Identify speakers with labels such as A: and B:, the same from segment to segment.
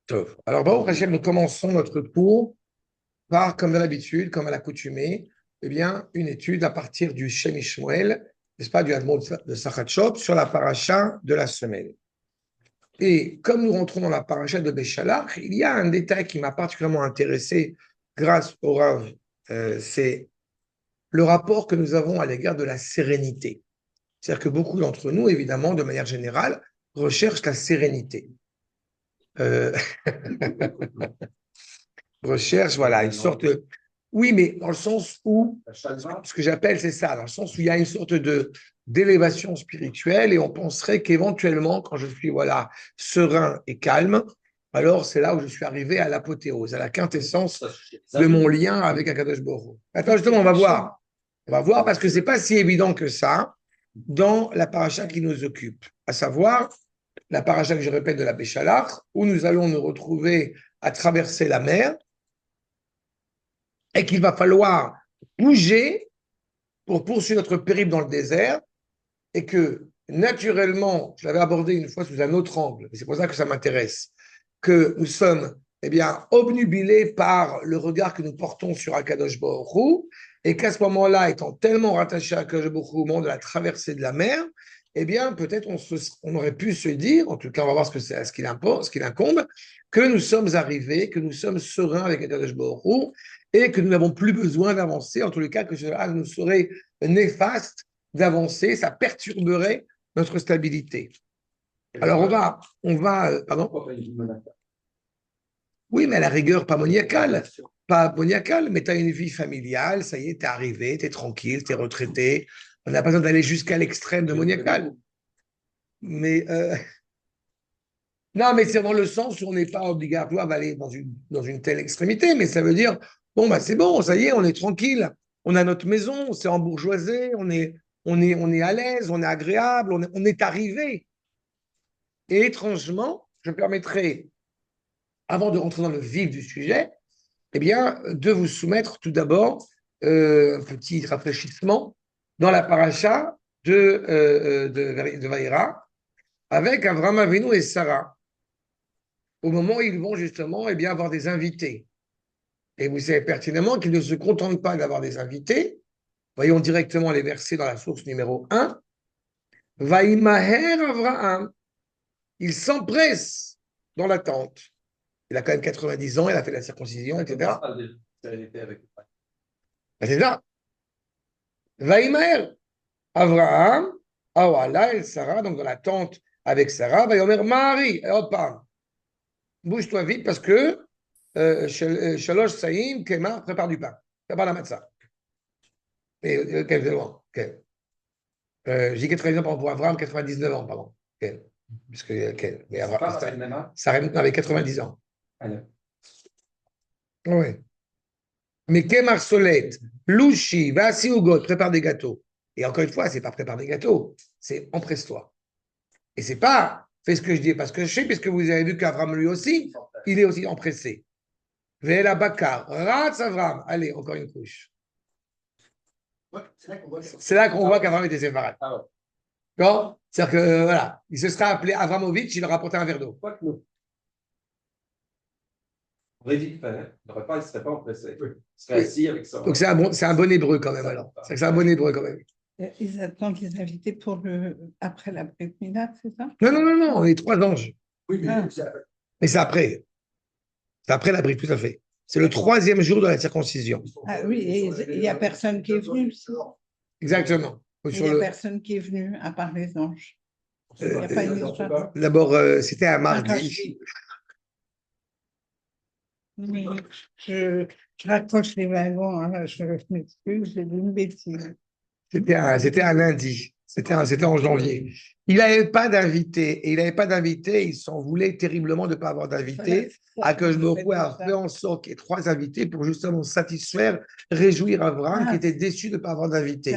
A: Tov. Alors, Baruch Hashem, nous commençons notre cours par, comme d'habitude, comme à l'accoutumée, eh bien, une étude à partir du Shem Shmuel, n'est-ce pas, du Hadmon de Sachatchop, sur la paracha de la semaine. Et comme nous rentrons dans la paracha de Béchalach, il y a un détail qui m'a particulièrement intéressé grâce au Rav, c'est le rapport que nous avons à l'égard de la sérénité. C'est-à-dire que beaucoup d'entre nous, évidemment, de manière générale, recherchent la sérénité. Euh, recherche, voilà, une sorte de... Oui, mais dans le sens où, ce que j'appelle, c'est ça, dans le sens où il y a une sorte de d'élévation spirituelle et on penserait qu'éventuellement, quand je suis, voilà, serein et calme, alors c'est là où je suis arrivé à l'apothéose, à la quintessence de mon lien avec Akadosh Baruch Hu. Attends, justement, on va voir. On va voir parce que c'est pas si évident que ça dans la paracha qui nous occupe, à savoir la paracha que je répète de la Béchalach, où nous allons nous retrouver à traverser la mer et qu'il va falloir bouger pour poursuivre notre périple dans le désert et que naturellement, je l'avais abordé une fois sous un autre angle, et c'est pour ça que ça m'intéresse, que nous sommes obnubilés par le regard que nous portons sur Akadosh Baruch Hu, et qu'à ce moment-là, étant tellement rattachés à Akadosh Baruch Hu au moment de la traversée de la mer, peut-être on aurait pu se dire, en tout cas on va voir ce qu'il incombe, que nous sommes arrivés, que nous sommes sereins avec Akadosh Baruch Hu, et que nous n'avons plus besoin d'avancer, en tous les cas que cela nous serait néfaste d'avancer, ça perturberait notre stabilité. Alors pardon. Oui, mais à la rigueur, pas maniacale, mais tu as une vie familiale, ça y est, tu es arrivé, tu es tranquille, tu es retraité, on n'a pas besoin d'aller jusqu'à l'extrême de maniacal. Mais non, mais c'est dans le sens où on n'est pas obligatoire d'aller dans une telle extrémité, mais ça veut dire, bon, bah, c'est bon, ça y est, on est tranquille, on a notre maison, c'est embourgeoisé, on est à l'aise, on est agréable, on est arrivé. Et étrangement, je me permettrai, avant de rentrer dans le vif du sujet, de vous soumettre tout d'abord un petit rafraîchissement dans la paracha de Vaïra avec Avraham Avinu et Sarah, au moment où ils vont justement avoir des invités. Et vous savez pertinemment qu'ils ne se contentent pas d'avoir des invités. Voyons directement les versets dans la source numéro 1. Vaïmaher Avraham. Il s'empresse dans la tente. Il a quand même 90 ans, il a fait la circoncision, etc. C'est ça. Vaïmaher Avraham, Awala et Sarah, donc dans la tente avec Sarah, Vaïomer Marie, et hop, bouge-toi vite parce que Shalosh Saïm, Kemar, prépare du pain, prépare la matzah. Et quel loin. J'ai 90 ans pour Abraham, 99 ans, pardon. Puisque, mais Abraham, Sarah avait 90 ans. Oui. Mais Kemar Solet, Louchi, Vassi Ugot, prépare des gâteaux. Et encore une fois, c'est pas prépare des gâteaux, c'est empresse-toi. Et c'est pas fais ce que je dis parce que je sais, puisque vous avez vu qu'Avram lui aussi, il est aussi empressé. Vela Bakar, Ratz Avram. Allez, encore une couche. C'est là qu'on voit qu'Avram était séfarade. D'accord. C'est-à-dire que, voilà, il se serait appelé Avramovitch, il aurait apporté un verre d'eau.
B: On aurait dit qu'il fallait. Il ne serait pas empressé. Il serait assis avec ça.
A: Donc c'est un bon hébreu quand même, alors. C'est un bon hébreu quand même.
C: Ils attendent les invités pour après la Brit Mila, c'est ça?
A: Non, on est 3 anges.
B: Oui,
A: mais c'est après. C'est après la Brit, tout à fait. C'est le 3e jour de la circoncision.
C: Ah oui, et il n'y a personne qui est venu.
A: Exactement.
C: Il n'y a personne qui est venu, à part les anges. Il n'y a pas une histoire.
A: D'abord, c'était un mardi.
C: Oui, je raccroche les wagons, hein, je m'excuse, j'ai dit une bêtise.
A: C'était un lundi. C'était en janvier. Il n'avait pas d'invité. Et il n'avait pas d'invité. Il s'en voulait terriblement de ne pas avoir d'invité. Akadosh Baruch Hu a fait en sorte qu'il y ait 3 invités pour justement satisfaire, réjouir Abraham qui était déçu de ne pas avoir d'invité.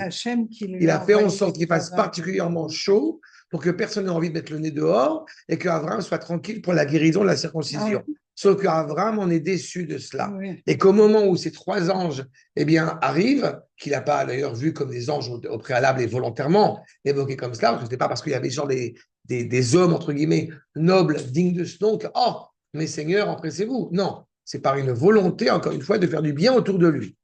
A: Il a fait en sorte qu'il fasse particulièrement chaud pour que personne n'ait envie de mettre le nez dehors et qu'Abraham soit tranquille pour la guérison de la circoncision. Sauf qu'Abraham en est déçu de cela. Oui. Et qu'au moment où ces 3 anges arrivent, qu'il n'a pas d'ailleurs vu comme des anges au préalable et volontairement évoqués comme cela, parce que ce n'était pas parce qu'il y avait genre des hommes, entre guillemets, nobles, dignes de ce nom, que, mes seigneurs, empressez-vous. Non, c'est par une volonté, encore une fois, de faire du bien autour de lui.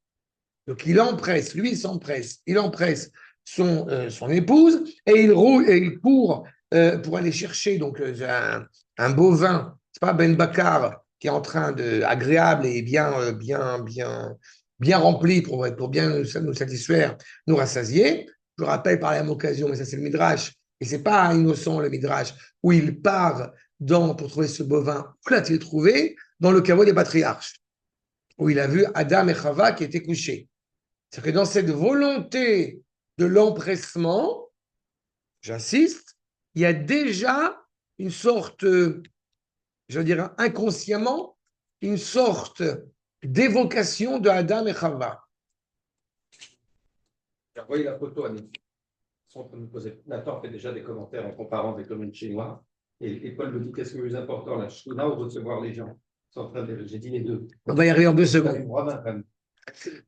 A: Donc il empresse, lui il s'empresse, il empresse son épouse et il roule et il court pour aller chercher donc un bovin, c'est pas Ben Bakar qui est en train de agréable et bien rempli pour bien nous satisfaire, nous rassasier. Je rappelle par la même occasion, mais ça c'est le Midrash et c'est pas innocent le Midrash où il part pour trouver ce bovin. Où l'a-t-il trouvé? Dans le caveau des patriarches où il a vu Adam et Chava qui étaient couchés. C'est-à-dire que dans cette volonté de l'empressement, j'insiste, il y a déjà une sorte, je veux dire inconsciemment, une sorte d'évocation de Adam et Chava.
B: J'ai envoyé la photo à Nathan. Ils sont en train de nous poser. Nathan fait déjà des commentaires en comparant des communes chinoises. Et Paul me dit qu'est-ce que est le plus important, la Shuna ou recevoir les gens? Ils sont en train de... J'ai dit les deux.
A: On va y arriver en 2 secondes.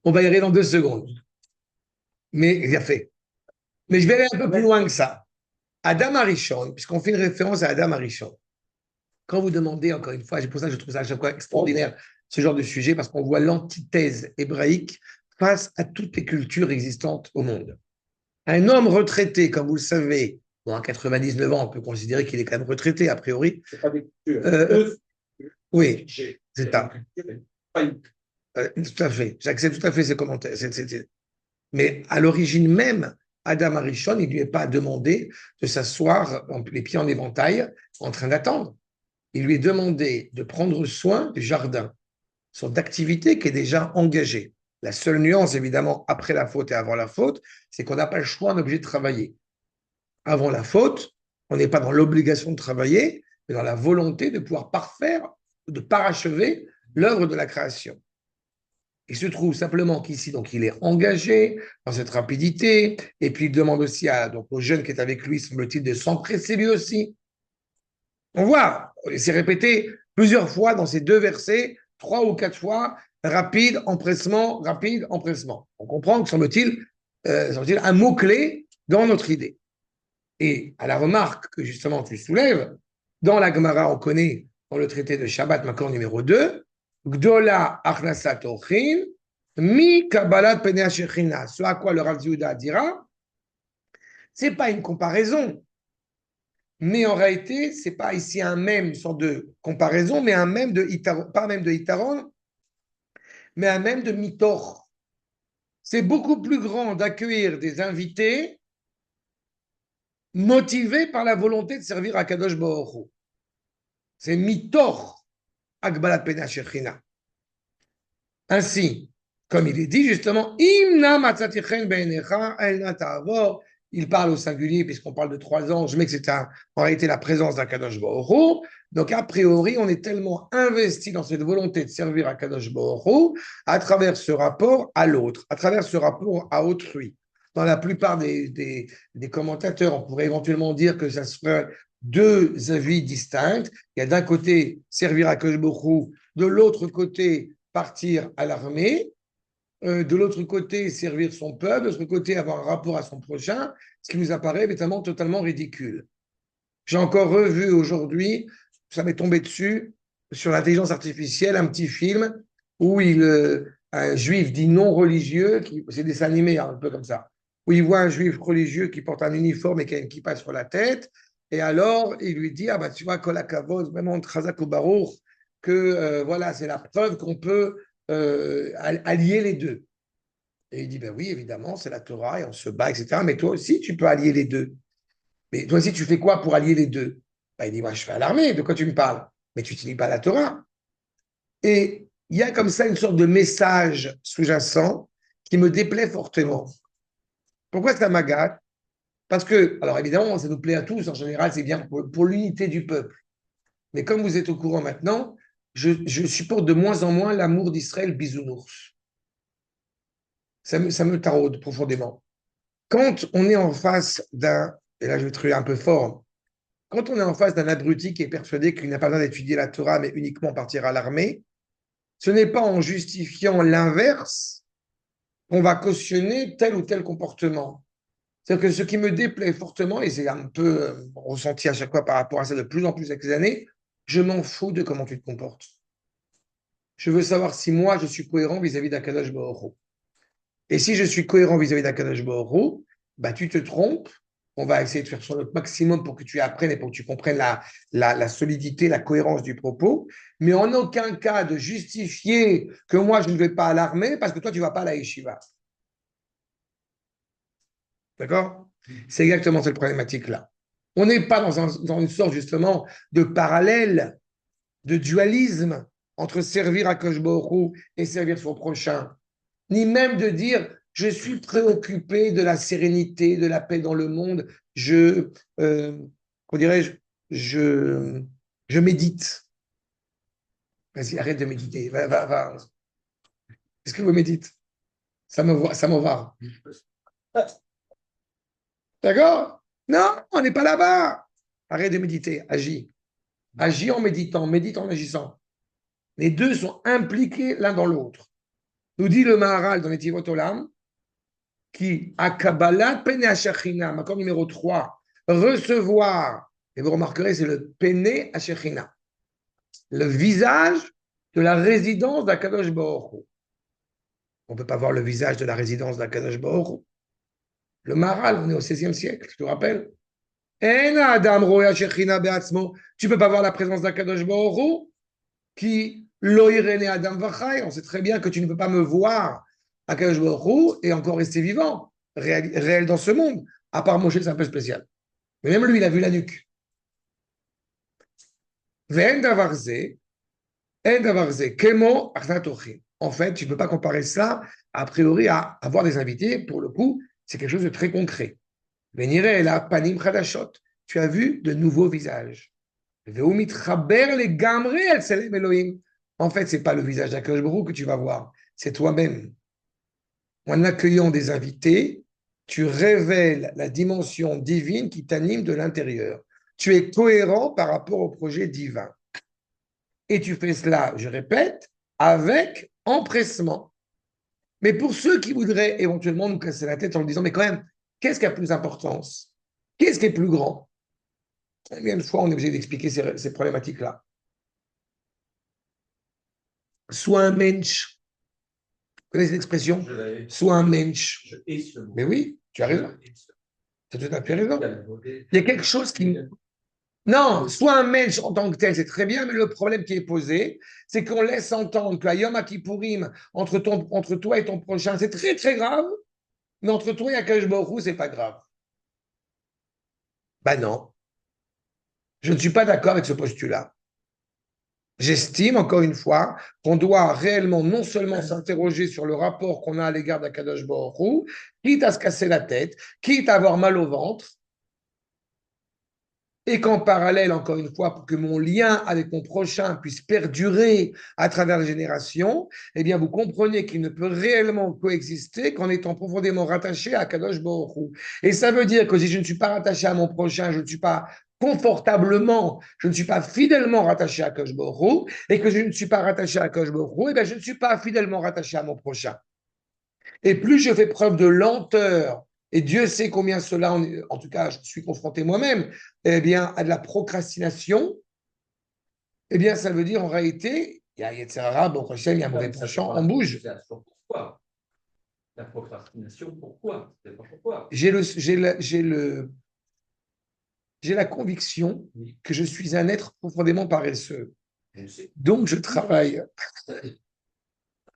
A: On va y arriver dans 2 secondes. Mais il a fait. Mais je vais aller un peu plus loin que ça. Adam Arishon, puisqu'on fait une référence à Adam Arishon, quand vous demandez, encore une fois, c'est pour ça que je trouve ça à chaque fois extraordinaire, ce genre de sujet, parce qu'on voit l'antithèse hébraïque face à toutes les cultures existantes au monde. Un homme retraité, comme vous le savez, bon, à 99 ans, on peut considérer qu'il est quand même retraité, a priori.
B: C'est pas des cultures.
A: Oui, c'est ça. Tout à fait. J'accepte tout à fait ces commentaires. Mais à l'origine même, Adam Arishon, il ne lui est pas demandé de s'asseoir les pieds en éventail en train d'attendre. Il lui est demandé de prendre soin du jardin, sorte d'activité qui est déjà engagée. La seule nuance, évidemment, après la faute et avant la faute, c'est qu'on n'a pas le choix, on est obligé de travailler. Avant la faute, on n'est pas dans l'obligation de travailler, mais dans la volonté de pouvoir parfaire, de parachever l'œuvre de la création. Il se trouve simplement qu'ici, donc, il est engagé dans cette rapidité, et puis il demande aussi au jeune qui est avec lui, semble-t-il, de s'empresser lui aussi. On voit, c'est répété plusieurs fois dans ces 2 versets, 3 ou 4 fois, rapide, empressement, rapide, empressement. On comprend que semble-t-il, un mot-clé dans notre idée. Et à la remarque que justement tu soulèves, dans la Gemara, on connaît, dans le traité de Shabbat, Makor numéro 2, Gdola Achnasat Ochin, Mi Kabbalat Penea Shechina. Ce à quoi le Rav Yehuda dira, c'est pas une comparaison, mais en réalité, c'est pas ici un même, une sorte de comparaison, mais un même de Itaron, pas un même de Itaron, mais un même de Mitor. C'est beaucoup plus grand d'accueillir des invités motivés par la volonté de servir à Kadosh Baruch Hu. C'est Mitor Agbalat Pena Shechina. Ainsi, comme il est dit justement, il parle au singulier puisqu'on parle de 3 anges, mais que c'est en réalité la présence d'un Kadosh Baruch Hu. Donc, a priori, on est tellement investi dans cette volonté de servir à Kadosh Baruch Hu à travers ce rapport à l'autre, à travers ce rapport à autrui. Dans la plupart des commentateurs, on pourrait éventuellement dire que ça serait 2 avis distincts. Il y a d'un côté servir à Kadosh Baruch Hu, de l'autre côté partir à l'armée, de l'autre côté servir son peuple, de l'autre côté avoir un rapport à son prochain, ce qui nous apparaît évidemment totalement ridicule. J'ai encore revu aujourd'hui, ça m'est tombé dessus, sur l'intelligence artificielle, un petit film où un juif dit non religieux, c'est des dessins animés un peu comme ça, où il voit un juif religieux qui porte un uniforme et qui a une kippa sur la tête, et alors il lui dit, ah bah tu vois, Kol HaKavod, vraiment Chazak Baruch, que voilà, c'est la preuve qu'on peut allier les deux. Et il dit, ben oui, évidemment, c'est la Torah et on se bat, etc. Mais toi aussi, tu peux allier les deux. Mais toi aussi, tu fais quoi pour allier les deux? Ben, il dit, moi, je fais à l'armée, de quoi tu me parles? Mais tu n'utilises pas la Torah. Et il y a comme ça une sorte de message sous-jacent qui me déplaît fortement. Pourquoi ça m'agace? Parce que, alors évidemment, ça nous plaît à tous, en général, c'est bien pour l'unité du peuple. Mais comme vous êtes au courant maintenant, je supporte de moins en moins l'amour d'Israël bisounours. Ça me taraude profondément. Quand on est en face et là je vais trouver un peu fort, quand on est en face d'un abruti qui est persuadé qu'il n'a pas besoin d'étudier la Torah, mais uniquement partir à l'armée, ce n'est pas en justifiant l'inverse qu'on va cautionner tel ou tel comportement. C'est-à-dire que ce qui me déplaît fortement, et c'est un peu ressenti à chaque fois par rapport à ça de plus en plus avec les années, je m'en fous de comment tu te comportes. Je veux savoir si moi, je suis cohérent vis-à-vis d'Akadosh Baruch Hu. Et si je suis cohérent vis-à-vis d'Akadosh Baruch Hu, bah, tu te trompes. On va essayer de faire sur le maximum pour que tu apprennes et pour que tu comprennes la solidité, la cohérence du propos. Mais en aucun cas de justifier que moi, je ne vais pas à l'armée parce que toi, tu ne vas pas à la yeshiva. D'accord? C'est exactement cette problématique-là. On n'est pas dans une sorte justement de parallèle, de dualisme entre servir à Akadosh Baruch Hu et servir son prochain. Ni même de dire je suis préoccupé de la sérénité, de la paix dans le monde, comment dirais-je, je médite. Vas-y, arrête de méditer. Va. Qu'est-ce que vous méditez? Ça m'en va. D'accord? Non, on n'est pas là-bas. Arrête de méditer, agis. Agis en méditant, médite en agissant. Les deux sont impliqués l'un dans l'autre. Nous dit le Maharal dans les Tivot Olam, qui, à Kabbalah, Pene Hashechina, accord numéro 3, recevoir, et vous remarquerez, c'est le Pene Hashechina, le visage de la résidence d'Akadosh Baruch Hu. On ne peut pas voir le visage de la résidence d'Akadosh Baruch Hu. Le Maharal, on est au XVIe siècle, je te rappelle. Tu ne peux pas voir la présence d'Akadosh Baruch Hu, qui loïrene Adam Vachai. On sait très bien que tu ne peux pas me voir Akadosh Baruch Hu et encore rester vivant, réel dans ce monde. À part Moshe, c'est un peu spécial. Mais même lui, il a vu la nuque. En fait, tu ne peux pas comparer ça, a priori, à avoir des invités. Pour le coup, c'est quelque chose de très concret. Tu as vu de nouveaux visages. En fait, ce n'est pas le visage d'Akadosh Baruch Hu que tu vas voir, c'est toi-même. En accueillant des invités, tu révèles la dimension divine qui t'anime de l'intérieur. Tu es cohérent par rapport au projet divin. Et tu fais cela, je répète, avec empressement. Mais pour ceux qui voudraient éventuellement nous casser la tête en disant, mais quand même, qu'est-ce qui a plus d'importance? Qu'est-ce qui est plus grand? Combien de fois on est obligé d'expliquer ces problématiques-là? Sois un mensch. Vous connaissez l'expression? Sois un mensch. Mais oui, tu as raison. Tu as tout à fait raison. Il y a quelque chose qui... Non, soit un mensch en tant que tel, c'est très bien, mais le problème qui est posé, c'est qu'on laisse entendre qu'à Yom Kippourim, entre toi et ton prochain, c'est très très grave, mais entre toi et Akadosh Baruch Hu, c'est pas grave. Ben non, je ne suis pas d'accord avec ce postulat. J'estime, encore une fois, qu'on doit réellement non seulement s'interroger sur le rapport qu'on a à l'égard d'Akadosh Baruch Hu, quitte à se casser la tête, quitte à avoir mal au ventre, et qu'en parallèle, encore une fois, pour que mon lien avec mon prochain puisse perdurer à travers les générations, eh bien, vous comprenez qu'il ne peut réellement coexister qu'en étant profondément rattaché à Kadosh Baruch Hu. Et ça veut dire que si je ne suis pas rattaché à mon prochain, je ne suis pas confortablement, je ne suis pas fidèlement rattaché à Kadosh Baruch Hu, et que je ne suis pas rattaché à Kadosh Baruch Hu, eh bien, je ne suis pas fidèlement rattaché à mon prochain. Et plus je fais preuve de lenteur, et Dieu sait combien cela, en tout cas, je suis confronté moi-même, eh bien, à de la procrastination, eh bien, ça veut dire en réalité, il y a Yetzirah, bon, il y a un mauvais penchant, on bouge.
B: Pourquoi la procrastination? Pourquoi?
A: J'ai la conviction que je suis un être profondément paresseux. Donc, je travaille.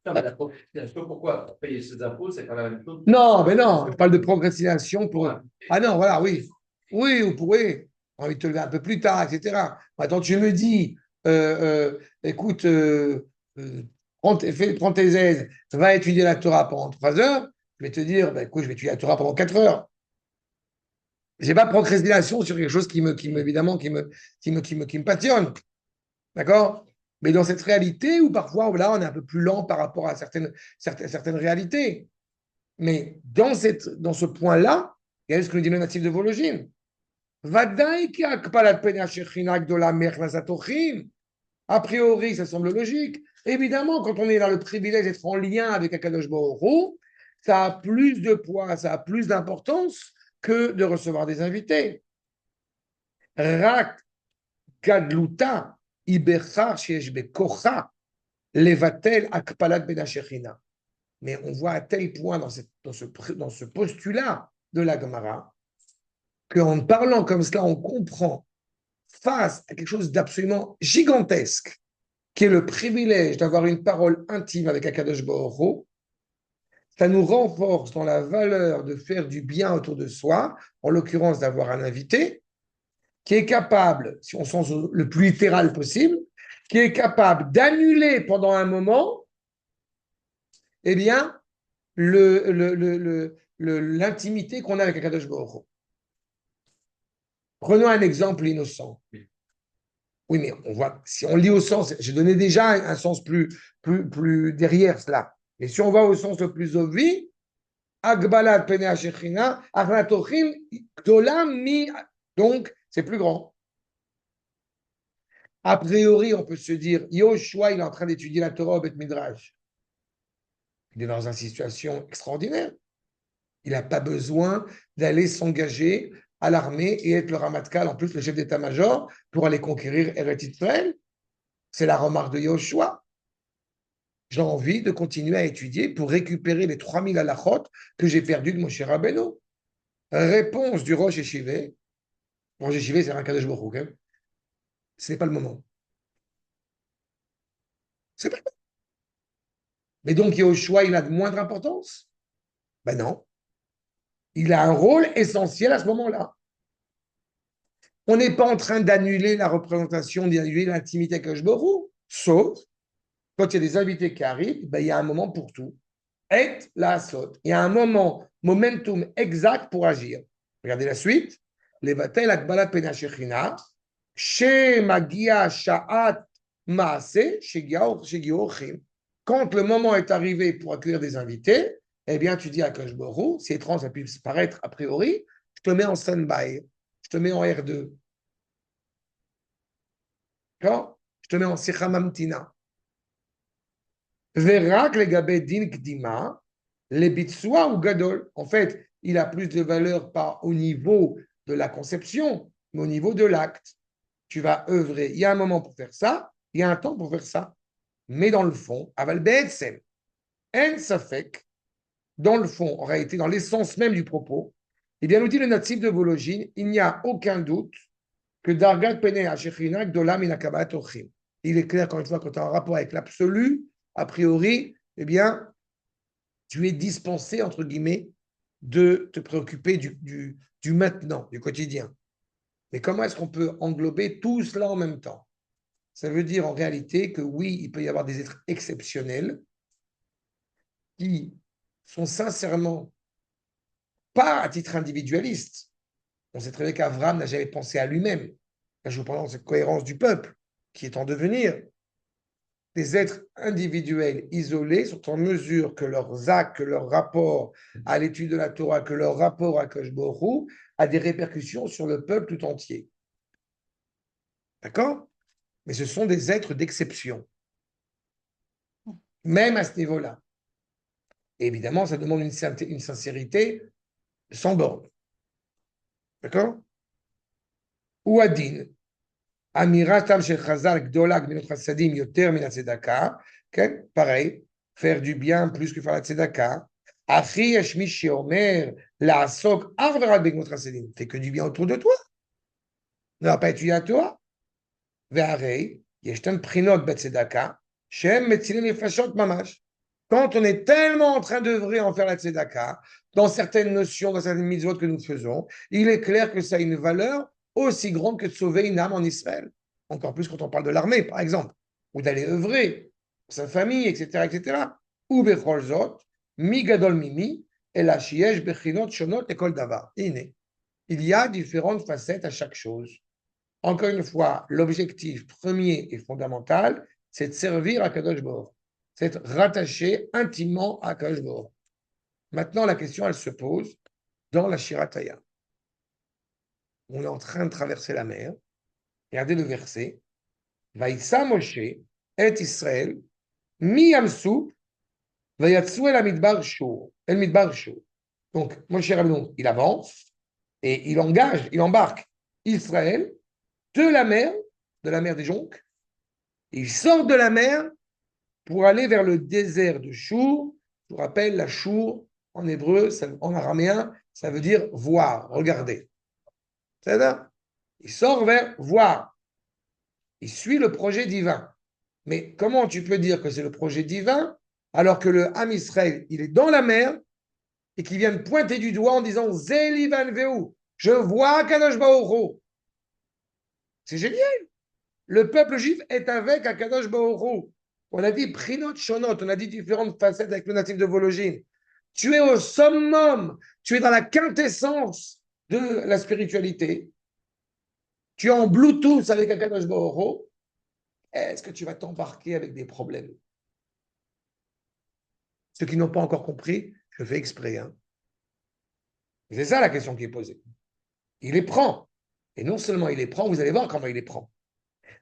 B: Non, mais la procrastination, pourquoi? Payer ses impôts, c'est pas la même chose.
A: Non, mais non, je parle de procrastination pour. Ah non, voilà, oui. Oui, vous pourrez. Envie de te lever un peu plus tard, etc. Maintenant, tu me dis, écoute, prends tes aises, va étudier la Torah pendant 3 heures. Je vais te dire, bah, écoute, je vais étudier la Torah pendant 4 heures. Je n'ai pas de procrastination sur quelque chose évidemment, qui me passionne. D'accord? Mais dans cette réalité où parfois, là, on est un peu plus lent par rapport à certaines réalités. Mais dans ce point-là, il y a ce que nous dit le natif de Vologine. A priori, ça semble logique. Évidemment, quand on est dans le privilège d'être en lien avec Akadosh Baruch Hu, ça a plus de poids, ça a plus d'importance que de recevoir des invités. Rak Gadluta Iberchar sheyesh bekocha levatel akpalat ben hashechina. Mais on voit à tel point dans ce postulat de la Gemara qu'en parlant comme cela, on comprend face à quelque chose d'absolument gigantesque, qui est le privilège d'avoir une parole intime avec Akadosh Baruch Hu. Ça nous renforce dans la valeur de faire du bien autour de soi, en l'occurrence d'avoir un invité, qui est capable, si on sens le plus littéral possible, qui est capable d'annuler pendant un moment, eh bien, l'intimité qu'on a avec Akadosh Baruch Hu. Prenons un exemple innocent. Oui, mais on voit, si on lit au sens, j'ai donné déjà un sens plus derrière cela. Et si on va au sens le plus obvi, Agbalat Pene Hashechina, Achnatochim, Gdolam Mi. Donc, c'est plus grand. A priori, on peut se dire, Yoshua, il est en train d'étudier la Torah au Bet Midrash. Il est dans une situation extraordinaire. Il n'a pas besoin d'aller s'engager à l'armée et être le Ramatkal, en plus le chef d'état-major, pour aller conquérir Eretz Israël. C'est la remarque de Yoshua. J'ai envie de continuer à étudier pour récupérer les 3000 halachot que j'ai perdus de Moshe Rabbeinu. Réponse du Rosh Yeshivé. Rosh Yeshivé, c'est un Kadosh Baruch Hu, okay? Ce n'est pas le moment. C'est pas le moment. Mais donc Yoshua, il a de moindre importance? Ben non. Il a un rôle essentiel à ce moment-là. On n'est pas en train d'annuler la représentation, d'annuler l'intimité avec Kadosh Baruch Hu, sauf quand il y a des invités qui arrivent, ben, il y a un moment pour tout. Et la saute. Il y a un moment, momentum exact pour agir. Regardez la suite. Levatel akbalat penashechina, she magia sha'at maase, shegiorchim. Quand le moment est arrivé pour accueillir des invités, eh bien, tu dis à Kadosh Baruch Hu, si étrange ça puisse paraître a priori, je te mets en stand-by, je te mets en R2. D'accord? Je te mets en sicha mamtina. Verak le gabé din kdima, le bitsua ou gadol. En fait, il a plus de valeur pas au niveau de la conception, mais au niveau de l'acte. Tu vas œuvrer. Il y a un moment pour faire ça, il y a un temps pour faire ça. Mais dans le fond, aval be'etzem, en safek, dans le fond, en réalité, dans l'essence même du propos, eh bien, nous dit le natif de Vologine, il n'y a aucun doute que Dargat Pene Hashechina Gdolam Inakabat Ochim. Il est clair, encore une fois, quand tu as un rapport avec l'absolu, a priori, eh bien, tu es dispensé, entre guillemets, de te préoccuper du maintenant, du quotidien. Mais comment est-ce qu'on peut englober tout cela en même temps? Ça veut dire en réalité que oui, il peut y avoir des êtres exceptionnels qui sont sincèrement pas à titre individualiste. On sait très bien qu'Avram n'a jamais pensé à lui-même. Là, je vous parle de cette cohérence du peuple qui est en devenir. Des êtres individuels isolés sont en mesure que leurs actes, que leur rapport à l'étude de la Torah, que leur rapport à Kadosh Baruch Hu a des répercussions sur le peuple tout entier. D'accord? Mais ce sont des êtres d'exception, même à ce niveau-là. Et évidemment, ça demande une sincérité sans borne. D'accord? Ou Adin, Amiratam shel Chazal Gdola Gminot Chassadim Yoter Min HaTzedaka, pareil, faire du bien plus que faire la tzedaka. Achi Yashmi Sheomer La'asok Arverat Begmot Chassadim, fais que du bien autour de toi. Ne va pas étudier à toi. Ve'arei Yeshtan Prinot BeTzedaka Shem Metzilim Nefashot Mamash. Quand on est tellement en train d'œuvrer en faire la tzedaka, dans certaines notions, dans certaines mitzvot que nous faisons, il est clair que ça a une valeur aussi grande que de sauver une âme en Israël. Encore plus quand on parle de l'armée, par exemple, ou d'aller œuvrer pour sa famille, etc., etc. Ou bechol zot, mi gadol mimi, et la shiesh bechinot shonot ekol davar. Il y a différentes facettes à chaque chose. Encore une fois, l'objectif premier et fondamental, c'est de servir à Kadosh Baruch. C'est être rattaché intimement à Kadosh Baruch. Maintenant, la question, elle se pose dans la Shirataya. On est en train de traverser la mer. Regardez le verset. Vaïssa Moshe et Israël mi yamsou vayatsu el midbar shur. El midbar shur. Donc, Moshe Rabbeinu, il avance et il engage, il embarque Israël de la mer des jonques, Ils sortent de la mer pour aller vers le désert de Chour. Je vous rappelle, la Chour, en hébreu, en araméen, ça veut dire voir, regarder. C'est ça? Il sort vers voir. Il suit le projet divin. Mais comment tu peux dire que c'est le projet divin alors que le Ham Israël, il est dans la mer et qu'il vient de pointer du doigt en disant Zelivan Veu, je vois Kadosh Baruch Hu. C'est génial. Le peuple juif est avec Akadosh Baruch Hu. On a dit Prinot Shonot, on a dit différentes facettes avec le natif de Vologine. Tu es au summum, tu es dans la quintessence de la spiritualité. Tu es en Bluetooth avec Akadosh Baruch Hu. Est-ce que tu vas t'embarquer avec des problèmes? Ceux qui n'ont pas encore compris, je fais exprès. Hein. C'est ça la question qui est posée. Il les prend. Et non seulement il les prend, vous allez voir comment il les prend.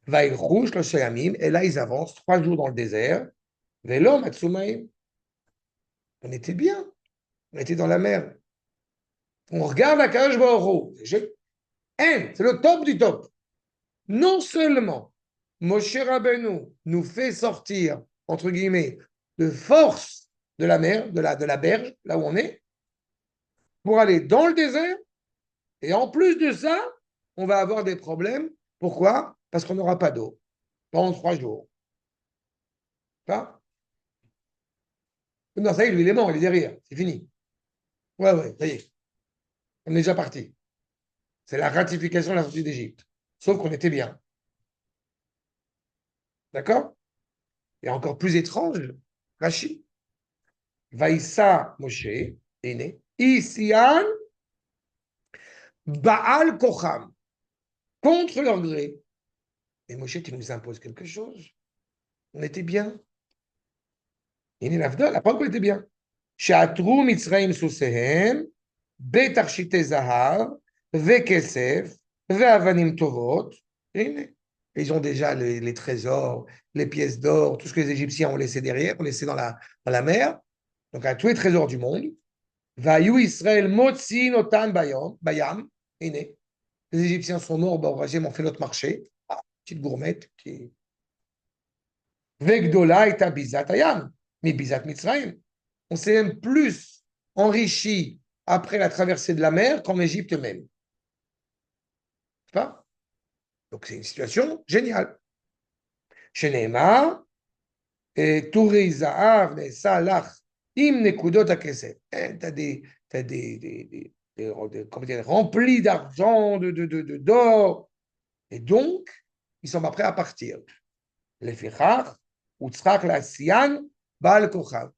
A: Va il rouge, le Shayamim, et là ils avancent 3 jours dans le désert. Vélo, Matsumaïm. On était bien. On était dans la mer. On regarde la Kadosh Baruch Hu. C'est le top du top. Non seulement Moshe Rabbeinu nous fait sortir, entre guillemets, de force de la mer, de la berge, là où on est, pour aller dans le désert, et en plus de ça, on va avoir des problèmes. Pourquoi? Parce qu'on n'aura pas d'eau pendant 3 jours. Ça? Non, ça y est, lui, il est mort, il est derrière, c'est fini. Ouais, ça y est. On est déjà parti. C'est la ratification de la sortie d'Égypte. Sauf qu'on était bien. D'accord? Et encore plus étrange, Rashi. Vaïssa Moshe est né. Isian Baal Kocham. Contre leur gré. Et Moshe, tu nous imposes quelque chose. On était bien. Il est l'Avdol. La preuve qu'on était bien. Shatrou Mitzraim Susehem, Bet Arshite Zahar, Ve Kesef, Ve Avanim Tovot. Ils ont déjà les trésors, les pièces d'or, tout ce que les Égyptiens ont laissé derrière, ont laissé dans la mer. Donc, à tous les trésors du monde. Vayu Israël Motzi Notan Bayam. Les Égyptiens sont morts, Baruch ont fait notre marché. Ah, petite gourmette. Vegdola et Bizat Ayam. Mais Bizat Mitzrayim. On s'est même plus enrichi après la traversée de la mer qu'en Égypte même. Pas? Donc, c'est une situation géniale. Chez Neymar, et Touri Zahav, Salach, Im Nekudot Akesef. T'as des remplis d'argent, d'or. Et donc, ils sont pas prêts à partir. Les Fichach, Utzrach, la Sian, Baal Kochav.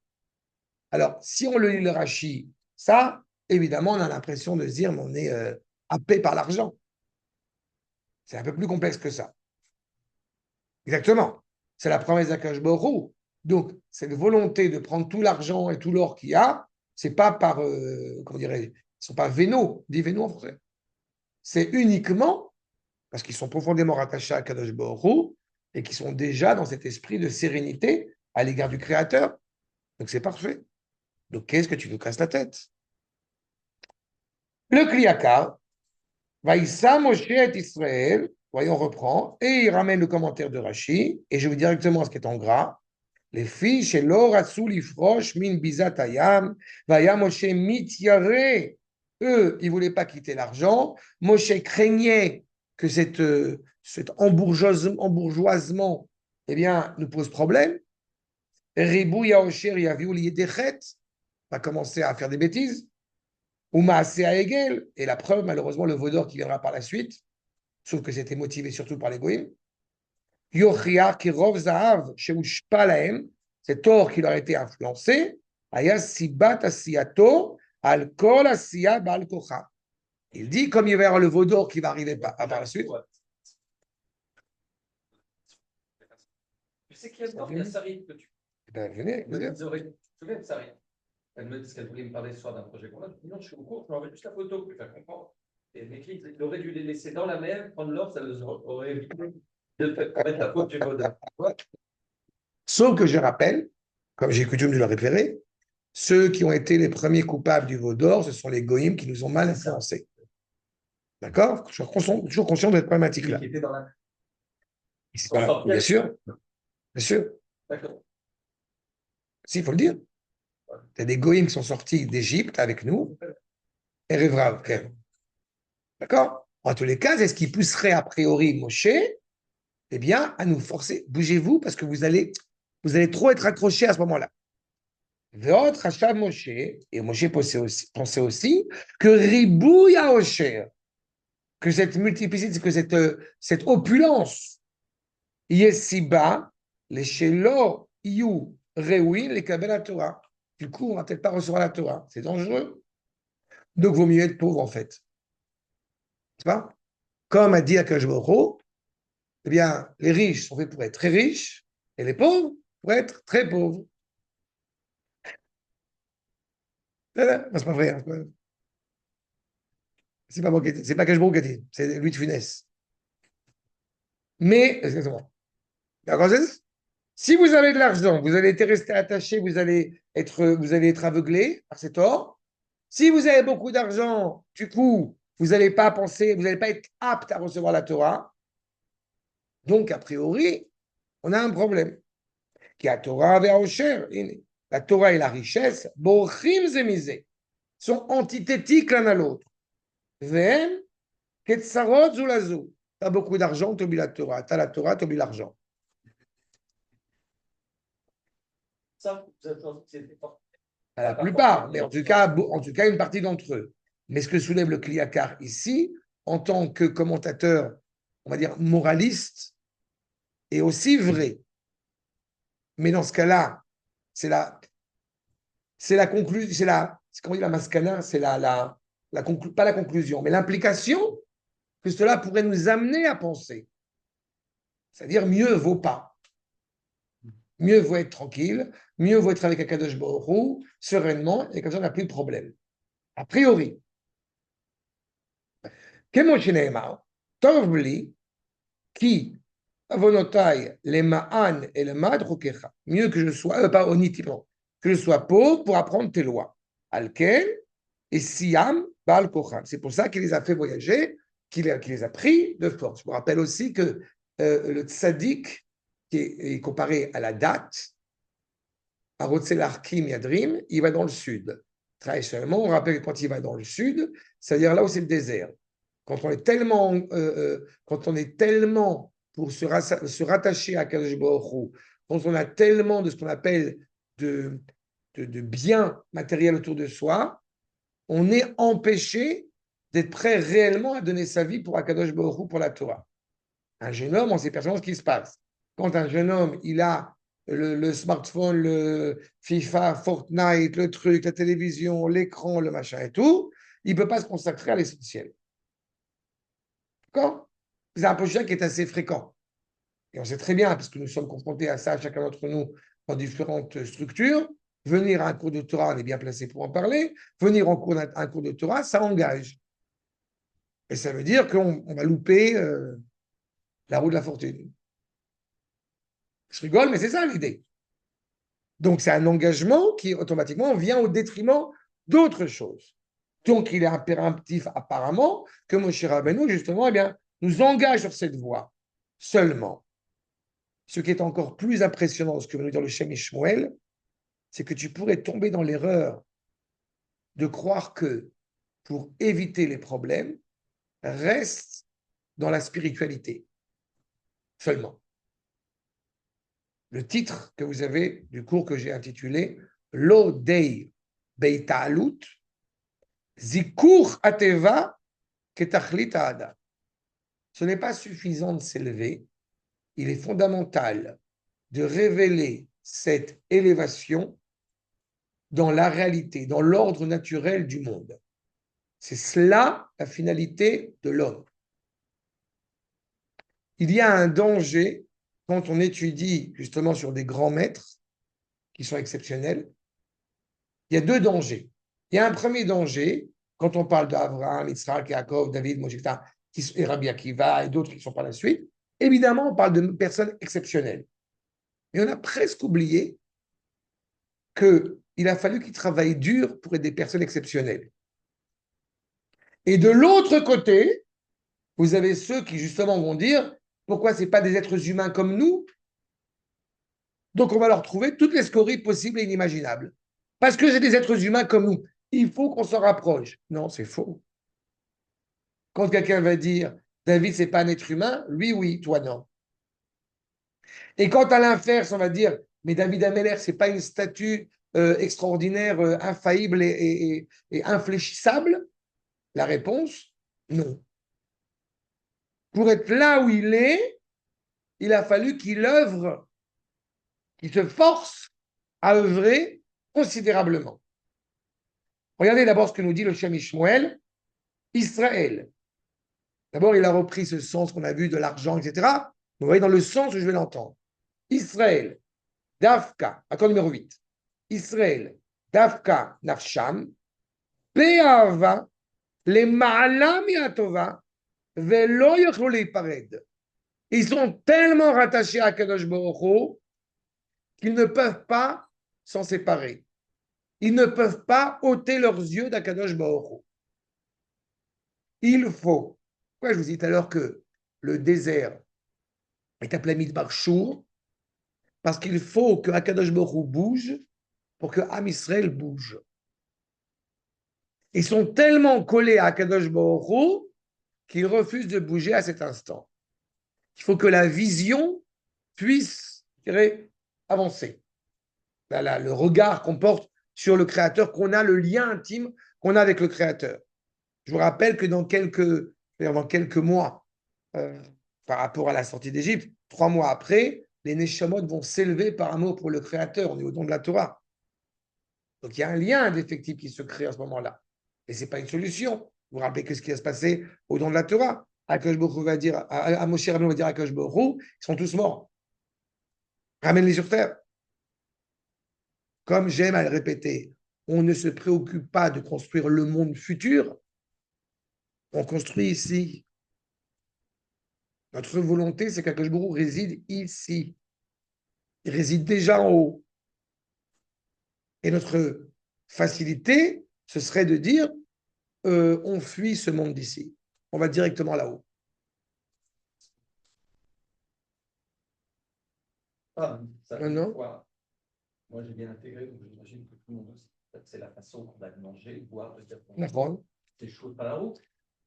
A: Alors, si on le lit le Rashi, ça, évidemment, on a l'impression de se dire, mais on est happé par l'argent. C'est un peu plus complexe que ça. Exactement. C'est la promesse d'Akadosh Baruch Hu. Donc, c'est une volonté de prendre tout l'argent et tout l'or qu'il y a. C'est pas par, comment dirais-je, ils sont pas vénaux, dit vénaux en français. C'est uniquement parce qu'ils sont profondément rattachés à Akadosh Baruch Hu et qui sont déjà dans cet esprit de sérénité à l'égard du Créateur. Donc, c'est parfait. Donc, qu'est-ce que tu nous casses la tête? Le Kliyakar, Vaïssa Moshe et Israël, voyons, on reprend, et il ramène le commentaire de Rashi, et je vais directement à ce qui est en gras. Les filles chez l'or Lifrosh, min bizat ayam, Vaya Moshe mityare. Eux, ils ne voulaient pas quitter l'argent. Moshe craignait que cet embourgeoisement eh bien, nous pose problème. Ribou Yaosher Yaviou Liedechet va commencer à faire des bêtises. Umaasé à Hegel, et la preuve, malheureusement, le Vaudor qui viendra par la suite, sauf que c'était motivé surtout par les Goïm. Yochia Kirov Zahav, Sheushpa Lahem, cet or qui leur a été influencé, Aya Sibat Asiato, Al Kol Asiya Baal Kocha. Il dit, comme il va y avoir le Vaudor qui va arriver par la suite.
B: Tu sais qui est la Sarit que tu.
A: Venez,
B: Je me souviens de Sarit. Elle me dit qu'elle voulait me parler ce soir d'un projet qu'on a. Non, je suis au cours, je m'envoie juste la photo pour lui faire comprendre. Et mes clients, il aurait dû les laisser dans la mer, prendre l'or, ça les aurait évité de mettre la faute du Vaudor.
A: Sauf que je rappelle, comme j'ai coutume de le référer, ceux qui ont été les premiers coupables du Vaudor, ce sont les Goïms qui nous ont mal influencés. D'accord? Je suis toujours conscient de cette problématique-là.
B: Qui était dans la.
A: Bien sûr. Bien sûr.
B: D'accord.
A: Si, il faut le dire. Il y a des goïms qui sont sortis d'Égypte avec nous. Et Rivrav, ok. D'accord? En tous les cas, c'est ce qui pousserait a priori Moshe, eh bien, à nous forcer. Bougez-vous parce que vous allez trop être accrochés à ce moment-là. Votre rachat Moshe, et Moshe pensait aussi que Ribouya Osher, que cette multiplicité, que cette opulence, y est si bas, les Shelo, You, Rewin, les Kabel la Torah. Du coup, on ne va peut-être pas recevoir la Torah. C'est dangereux. Donc, il vaut mieux être pauvre, en fait. C'est pas? Comme a dit Akash Baruch Hu, eh bien, les riches sont faits pour être très riches, et les pauvres pour être très pauvres. C'est pas vrai. Hein. C'est pas moi qui ai dit, c'est pas Akash Baruch Hu qui a dit, c'est Louis de Funès. Mais, exactement. D'accord, si vous avez de l'argent, vous allez rester attaché, vous allez être aveuglé par cet or. Si vous avez beaucoup d'argent, du coup, vous n'allez pas penser, vous n'allez pas être apte à recevoir la Torah. Donc, a priori, on a un problème. Qui a Torah vers Osher. La Torah et la richesse, Bochim Zemizé, sont antithétiques l'un à l'autre. Vem, Ketzarot Zulazu. Tu as beaucoup d'argent, tu oublies la Torah. Tu as la Torah, tu oublies l'argent.
B: Ça, vous avez pensé que c'était fort.
A: La plupart, mais en tout cas, une partie d'entre eux. Mais ce que soulève le Kliakar ici, en tant que commentateur, on va dire moraliste, est aussi vrai. Mais dans ce cas-là, c'est la conclusion, c'est comment on dit la mascana, c'est pas la conclusion, mais l'implication que cela pourrait nous amener à penser. C'est-à-dire, mieux vaut pas. Mieux vaut être tranquille, mieux vaut être avec Akadosh Baruch Hu, sereinement, et comme ça, on n'a plus de problème. A priori, כמו שנאמר, טוב לי, כי עוונותיי למען אלמד חוקיך. Mieux que je sois, pas honnêtement, que je sois pauvre pour apprendre tes lois. Alken et Siam Baal Kochan. C'est pour ça qu'il les a fait voyager, qu'il les a pris de force. Je vous rappelle aussi que le tzaddik, qui est comparé à la date, à Rotzelarkim Yadrim, il va dans le sud. Très seulement, on rappelle que quand il va dans le sud, c'est-à-dire là où c'est le désert. Quand on est tellement pour se rattacher à Kadosh Baruch Hu, quand on a tellement de ce qu'on appelle de biens matériels autour de soi, on est empêché d'être prêt réellement à donner sa vie pour Akadosh Baruch Hu, pour la Torah. Un jeune homme, on sait pertinemment ce qui se passe. Quand un jeune homme, il a le smartphone, le FIFA, Fortnite, le truc, la télévision, l'écran, le machin et tout, il ne peut pas se consacrer à l'essentiel. D'accord? C'est un projet qui est assez fréquent. Et on sait très bien, parce que nous sommes confrontés à ça, chacun d'entre nous, dans différentes structures. Venir à un cours de Torah, on est bien placé pour en parler. Venir à un cours de Torah, ça engage. Et ça veut dire qu'on va louper la roue de la fortune. Je rigole, mais c'est ça l'idée. Donc, c'est un engagement qui, automatiquement, vient au détriment d'autres choses. Donc, il est impératif, apparemment, que Moshe Rabbeinu, justement, eh bien, nous engage sur cette voie. Seulement, ce qui est encore plus impressionnant, ce que veut nous dire le Shem Ishmuel, c'est que tu pourrais tomber dans l'erreur de croire que, pour éviter les problèmes, reste dans la spiritualité. Seulement. Le titre que vous avez du cours que j'ai intitulé Lo Dei Beita'alut, Zikur Ateva Ketachlit Ha'adam. Ce n'est pas suffisant de s'élever, il est fondamental de révéler cette élévation dans la réalité, dans l'ordre naturel du monde. C'est cela la finalité de l'homme. Il y a un danger quand on étudie justement sur des grands maîtres qui sont exceptionnels. Il y a deux dangers. Il y a un premier danger quand on parle d'Abraham, Yitzhak, Yaakov, David, Moshe, et Rabbi Akiva et d'autres qui sont par la suite. Évidemment, on parle de personnes exceptionnelles. Mais on a presque oublié qu'il a fallu qu'ils travaillent dur pour être des personnes exceptionnelles. Et de l'autre côté, vous avez ceux qui justement vont dire pourquoi ce n'est pas des êtres humains comme nous Donc, on va leur trouver toutes les scories possibles et inimaginables. Parce que c'est des êtres humains comme nous. Il faut qu'on s'en rapproche. Non, c'est faux. Quand quelqu'un va dire David, c'est pas un être humain, lui, oui, toi, non. Et quand à l'inverse, on va dire mais David Ameller, c'est pas une statue extraordinaire, infaillible et infléchissable, la réponse, non. Pour être là où il est, il a fallu qu'il œuvre, qu'il se force à œuvrer considérablement. Regardez d'abord ce que nous dit le Shem Ishmael, Israël. D'abord, il a repris ce sens qu'on a vu de l'argent, etc. Vous voyez dans le sens où je vais l'entendre. Israël, Dafka, accord numéro 8. Israël, Dafka, Nafsham, Be'ava, les Ma'alam Yatova, Velo Yochlo Pared. Ils sont tellement rattachés à Kadosh Baruch Hu qu'ils ne peuvent pas s'en séparer. Ils ne peuvent pas ôter leurs yeux d'Akadosh Baruch Hu. Il faut. Pourquoi je vous dis tout à l'heure que le désert est appelé Midbar Shur? Parce qu'il faut que Akadosh Baruch Hu bouge pour que Am Israël bouge. Ils sont tellement collés à Akadosh Baruch Hu qu'ils refusent de bouger à cet instant. Il faut que la vision puisse, je dirais, avancer. Là, le regard qu'on porte sur le Créateur, qu'on a le lien intime qu'on a avec le Créateur. Je vous rappelle que dans quelques mois, par rapport à la sortie d'Égypte, 3 mois après, les Neshamot vont s'élever par amour pour le Créateur, on est au don de la Torah. Donc il y a un lien d'effectif qui se crée à ce moment-là. Et ce n'est pas une solution. Vous vous rappelez que ce qui va se passer au don de la Torah, Akash Baruch va dire, à Moshe Rabbeinu va dire à Akash Baruch, ils sont tous morts. Ramène-les sur terre. Comme j'aime à le répéter, on ne se préoccupe pas de construire le monde futur, on construit ici. Notre volonté, c'est qu'Akash Baruch réside ici. Il réside déjà en haut. Et notre facilité, ce serait de dire, on fuit ce monde d'ici. On va directement là-haut.
B: Ah, ça,
A: Non.
B: moi, j'ai bien intégré, donc j'imagine que tout le monde, c'est la façon qu'on va manger, boire, de dire
A: D'accord.
B: c'est chaud par la route.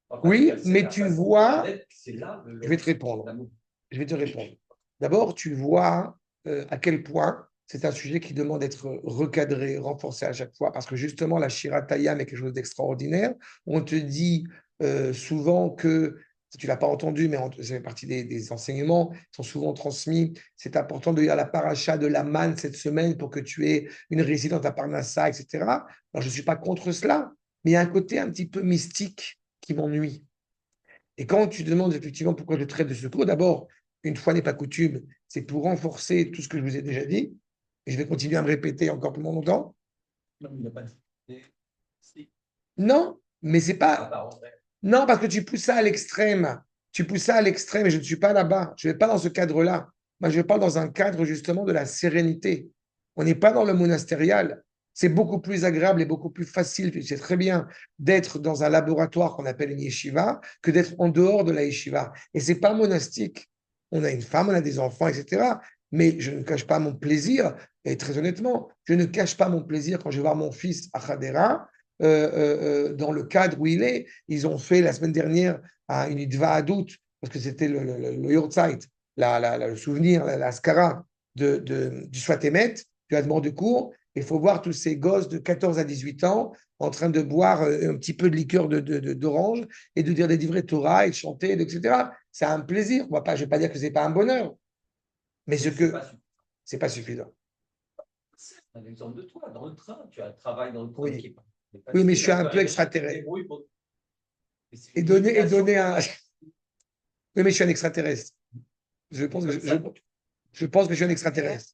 B: Enfin,
A: Oui, mais tu vois,
B: c'est là
A: je vais te répondre. Je vais te répondre. D'abord, tu vois à quel point c'est un sujet qui demande d'être recadré, renforcé à chaque fois, parce que justement, la Shiratayam est quelque chose d'extraordinaire. On te dit souvent que, si tu ne l'as pas entendu, mais ça fait partie des enseignements qui sont souvent transmis, c'est important de lire la paracha de la manne cette semaine pour que tu aies une réussite dans ta parnassa, etc. Alors, je ne suis pas contre cela, mais il y a un côté un petit peu mystique qui m'ennuie. Et quand tu demandes effectivement pourquoi je traite de ce cours, d'abord, une fois n'est pas coutume, c'est pour renforcer tout ce que je vous ai déjà dit. Et je vais continuer à me répéter encore plus longtemps.
B: Non, il n'a pas dit. Si.
A: Non, mais c'est pas.
B: Ah, bah,
A: Non, parce que tu pousses ça à l'extrême. Tu pousses ça à l'extrême et je ne suis pas là-bas. Je ne vais pas dans ce cadre-là. Moi, je parle dans un cadre justement de la sérénité. On n'est pas dans le monastérial. C'est beaucoup plus agréable et beaucoup plus facile, tu sais très bien, d'être dans un laboratoire qu'on appelle une yeshiva que d'être en dehors de la yeshiva. Et c'est pas monastique. On a une femme, on a des enfants, etc. Mais je ne cache pas mon plaisir. Et très honnêtement, je ne cache pas mon plaisir quand je vais voir mon fils à Hadera, dans le cadre où il est. Ils ont fait la semaine dernière une Idva Adout, parce que c'était le Yortzeit, le souvenir, la skara du Sfatemet, du Admor de cours. Il faut voir tous ces gosses de 14 à 18 ans en train de boire un petit peu de liqueur d'orange et de dire des livrets Torah et de chanter, etc. C'est un plaisir. Je ne vais pas dire que ce n'est pas un bonheur, mais ce que c'est pas suffisant.
B: C'est un exemple de toi, dans le train, tu as un travail dans le train
A: Oui.
B: qui est pas.
A: Oui, mais je suis un peu extraterrestre. Et donner un. Oui, mais je suis un extraterrestre. Je pense que je pense que je suis un extraterrestre.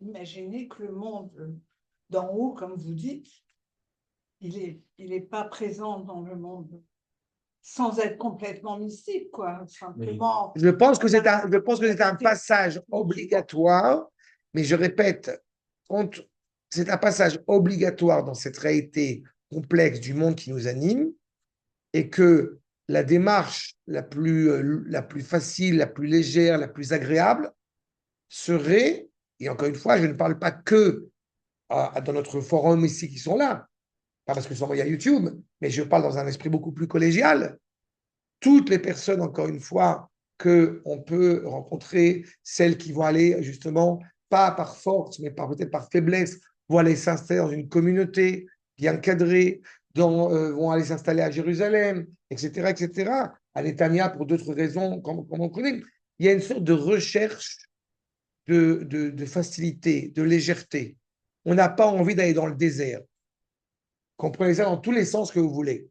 C: Imaginez que le monde d'en haut, comme vous dites, il est pas présent dans le monde sans être complètement mystique, quoi. Simplement.
A: Je pense que c'est un passage obligatoire, mais je répète, c'est un passage obligatoire dans cette réalité complexe du monde qui nous anime, et que la démarche la plus facile, la plus légère, la plus agréable serait, et encore une fois, je ne parle pas que dans notre forum ici qui sont là, pas parce que sont il y a YouTube, mais je parle dans un esprit beaucoup plus collégial. Toutes les personnes, encore une fois, qu'on peut rencontrer, celles qui vont aller justement, pas par force, mais peut-être par faiblesse, vont aller s'installer dans une communauté bien cadrée, vont aller s'installer à Jérusalem, etc., etc., à Netanya pour d'autres raisons, comme on connaît. Il y a une sorte de recherche de facilité, de légèreté. On n'a pas envie d'aller dans le désert. Comprenez ça dans tous les sens que vous voulez.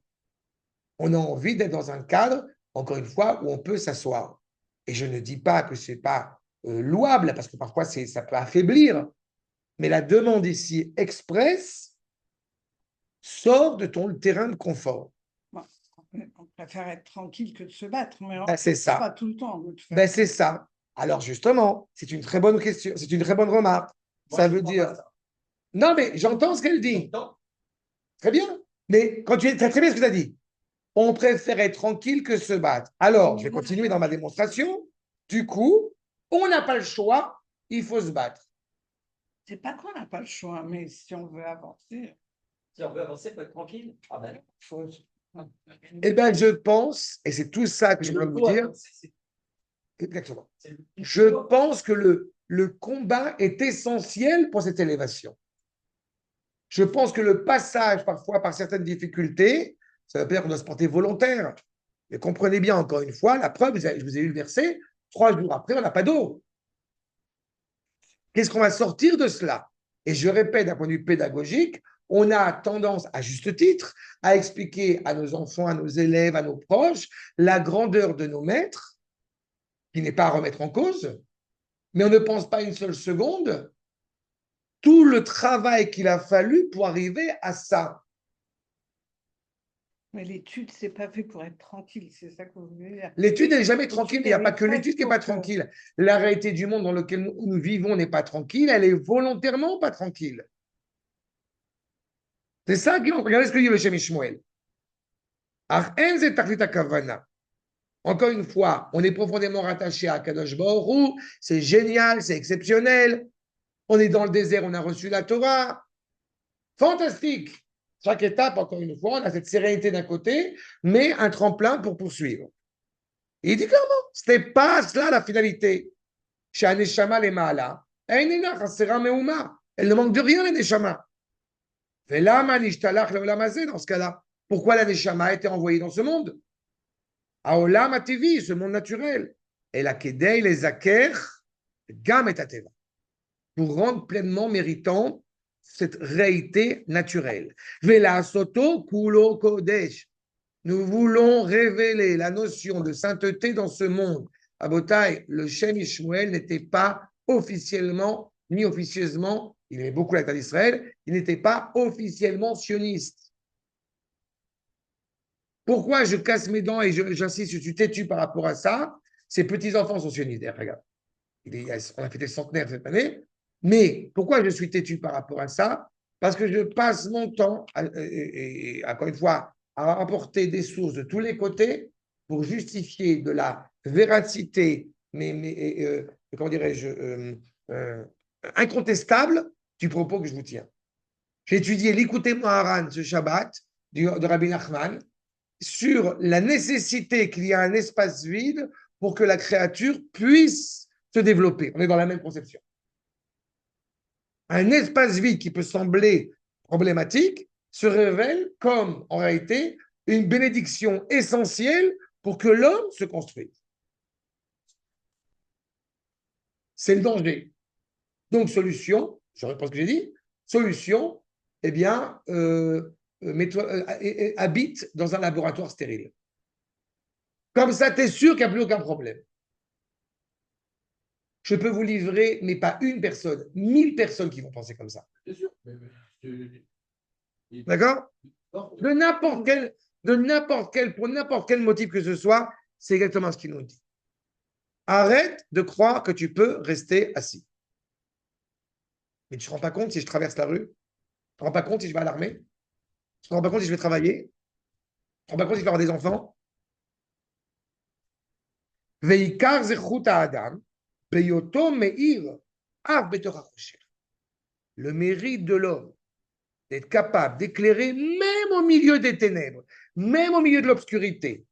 A: On a envie d'être dans un cadre, encore une fois, où on peut s'asseoir. Et je ne dis pas que ce n'est pas louable, parce que parfois ça peut affaiblir, mais la demande ici expresse sort de ton terrain de confort.
C: Bon, on préfère être tranquille que de se battre, mais
A: c'est ça.
C: Pas tout le temps.
A: C'est ça. Alors justement, c'est une très bonne question, c'est une très bonne remarque.
B: Moi,
A: ça
B: je
A: veut
B: comprends
A: dire...
B: pas ça.
A: Non, mais j'entends ce qu'elle dit. Très bien. Mais quand tu as très bien ce que tu as dit. On préfère être tranquille que se battre. Alors, je vais continuer dans ma démonstration. Du coup, on n'a pas le choix, il faut se battre.
C: C'est pas qu'on n'a pas le choix, mais si on veut avancer,
B: Si on veut avancer, il faut être tranquille. Ah ben,
C: faut...
A: Eh bien, je pense, et c'est tout ça que je veux vous dire,
B: C'est
A: exactement.
B: le-
A: Je pense que le combat est essentiel pour cette élévation. Je pense que le passage, parfois, par certaines difficultés, ça veut pas dire qu'on doit se porter volontaire. Mais comprenez bien, encore une fois, la preuve, je vous ai eu le verset, 3 jours après, on n'a pas d'eau. Qu'est-ce qu'on va sortir de cela? Et je répète, d'un point de vue pédagogique, on a tendance, à juste titre, à expliquer à nos enfants, à nos élèves, à nos proches, la grandeur de nos maîtres, qui n'est pas à remettre en cause, mais on ne pense pas une seule seconde tout le travail qu'il a fallu pour arriver à ça.
C: Mais l'étude, c'est pas fait pour être tranquille, c'est ça que vous voulez dire.
A: L'étude n'est jamais tranquille, mais il n'y a pas que
C: L'étude,
A: l'étude qui n'est
C: pour
A: pas
C: que-
A: tranquille. La réalité du monde dans lequel nous vivons n'est pas tranquille, elle est volontairement pas tranquille. C'est ça qui regardez ce que dit le Shem Ishmael. Encore une fois, on est profondément rattaché à Kadosh Baruch Hu, c'est génial, c'est exceptionnel. On est dans le désert, on a reçu la Torah. Fantastique. Chaque étape, encore une fois, on a cette sérénité d'un côté, mais un tremplin pour poursuivre. Et il dit clairement, ce n'est pas cela la finalité. Chez Neshama les Maala, elle ne manque de rien, les Neshama. Dans ce cas-là, pourquoi la Neshama a été envoyée dans ce monde? Aolam TV, ce monde naturel. Et la Kedei, les Aker, Gam et Ateva. Pour rendre pleinement méritant cette réalité naturelle. Vela Soto Kulo Kodesh. Nous voulons révéler la notion de sainteté dans ce monde. À Botaï, le Shem Ishmael n'était pas officiellement, ni officieusement, il aimait beaucoup l'État d'Israël, il n'était pas officiellement sioniste. Pourquoi je casse mes dents et j'insiste, je suis têtu par rapport à ça? Ces petits-enfants sont sionistes. Regarde, on a fêté le centenaire cette année. Mais pourquoi je suis têtu par rapport à ça? Parce que je passe mon temps, et encore une fois, à apporter des sources de tous les côtés pour justifier de la véracité, comment dirais-je, incontestable du propos que je vous tiens. J'ai étudié l'Écoutez Moharan ce Shabbat de Rabbi Nachman sur la nécessité qu'il y ait un espace vide pour que la créature puisse se développer. On est dans la même conception. Un espace vide qui peut sembler problématique se révèle comme, en réalité, une bénédiction essentielle pour que l'homme se construise. C'est le danger. Donc, solution, je reprends ce que j'ai dit, solution, eh bien, habite dans un laboratoire stérile. Comme ça, tu es sûr qu'il n'y a plus aucun problème. Je peux vous livrer, mais pas une personne, 1000 personnes qui vont penser comme ça.
B: C'est sûr.
A: D'accord? Pour n'importe quel motif que ce soit, c'est exactement ce qu'il nous dit. Arrête de croire que tu peux rester assis. Mais tu ne te rends pas compte si je traverse la rue? Tu ne te rends pas compte si je vais à l'armée? Tu ne te rends pas compte si je vais travailler? Tu ne te rends pas compte si je vais avoir des enfants? Veikar zechut ha'adam, beyoto meir, av betach hachosher. Le mérite de l'homme d'être capable d'éclairer même au milieu des ténèbres, même au milieu de l'obscurité.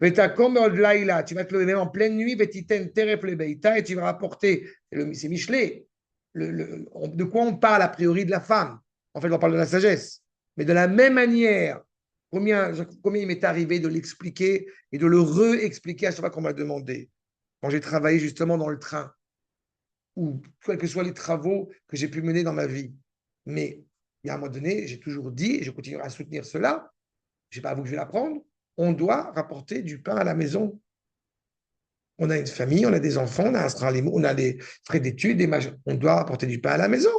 A: Vetakom od laïla, tu vas te lever en pleine nuit, vetiten teref lebeita, et tu vas rapporter, c'est Michelet, de quoi on parle a priori de la femme? En fait, on parle de la sagesse. Mais de la même manière, combien il m'est arrivé de l'expliquer et de le re-expliquer à chaque fois qu'on m'a demandé. Quand j'ai travaillé justement dans le train, ou quels que soient les travaux que j'ai pu mener dans ma vie. Mais il y a un moment donné, j'ai toujours dit, et je continuerai à soutenir cela, je ne sais pas à vous que je vais l'apprendre, on doit rapporter du pain à la maison. On a une famille, on a des enfants, on a des frais d'études, on doit rapporter du pain à la maison.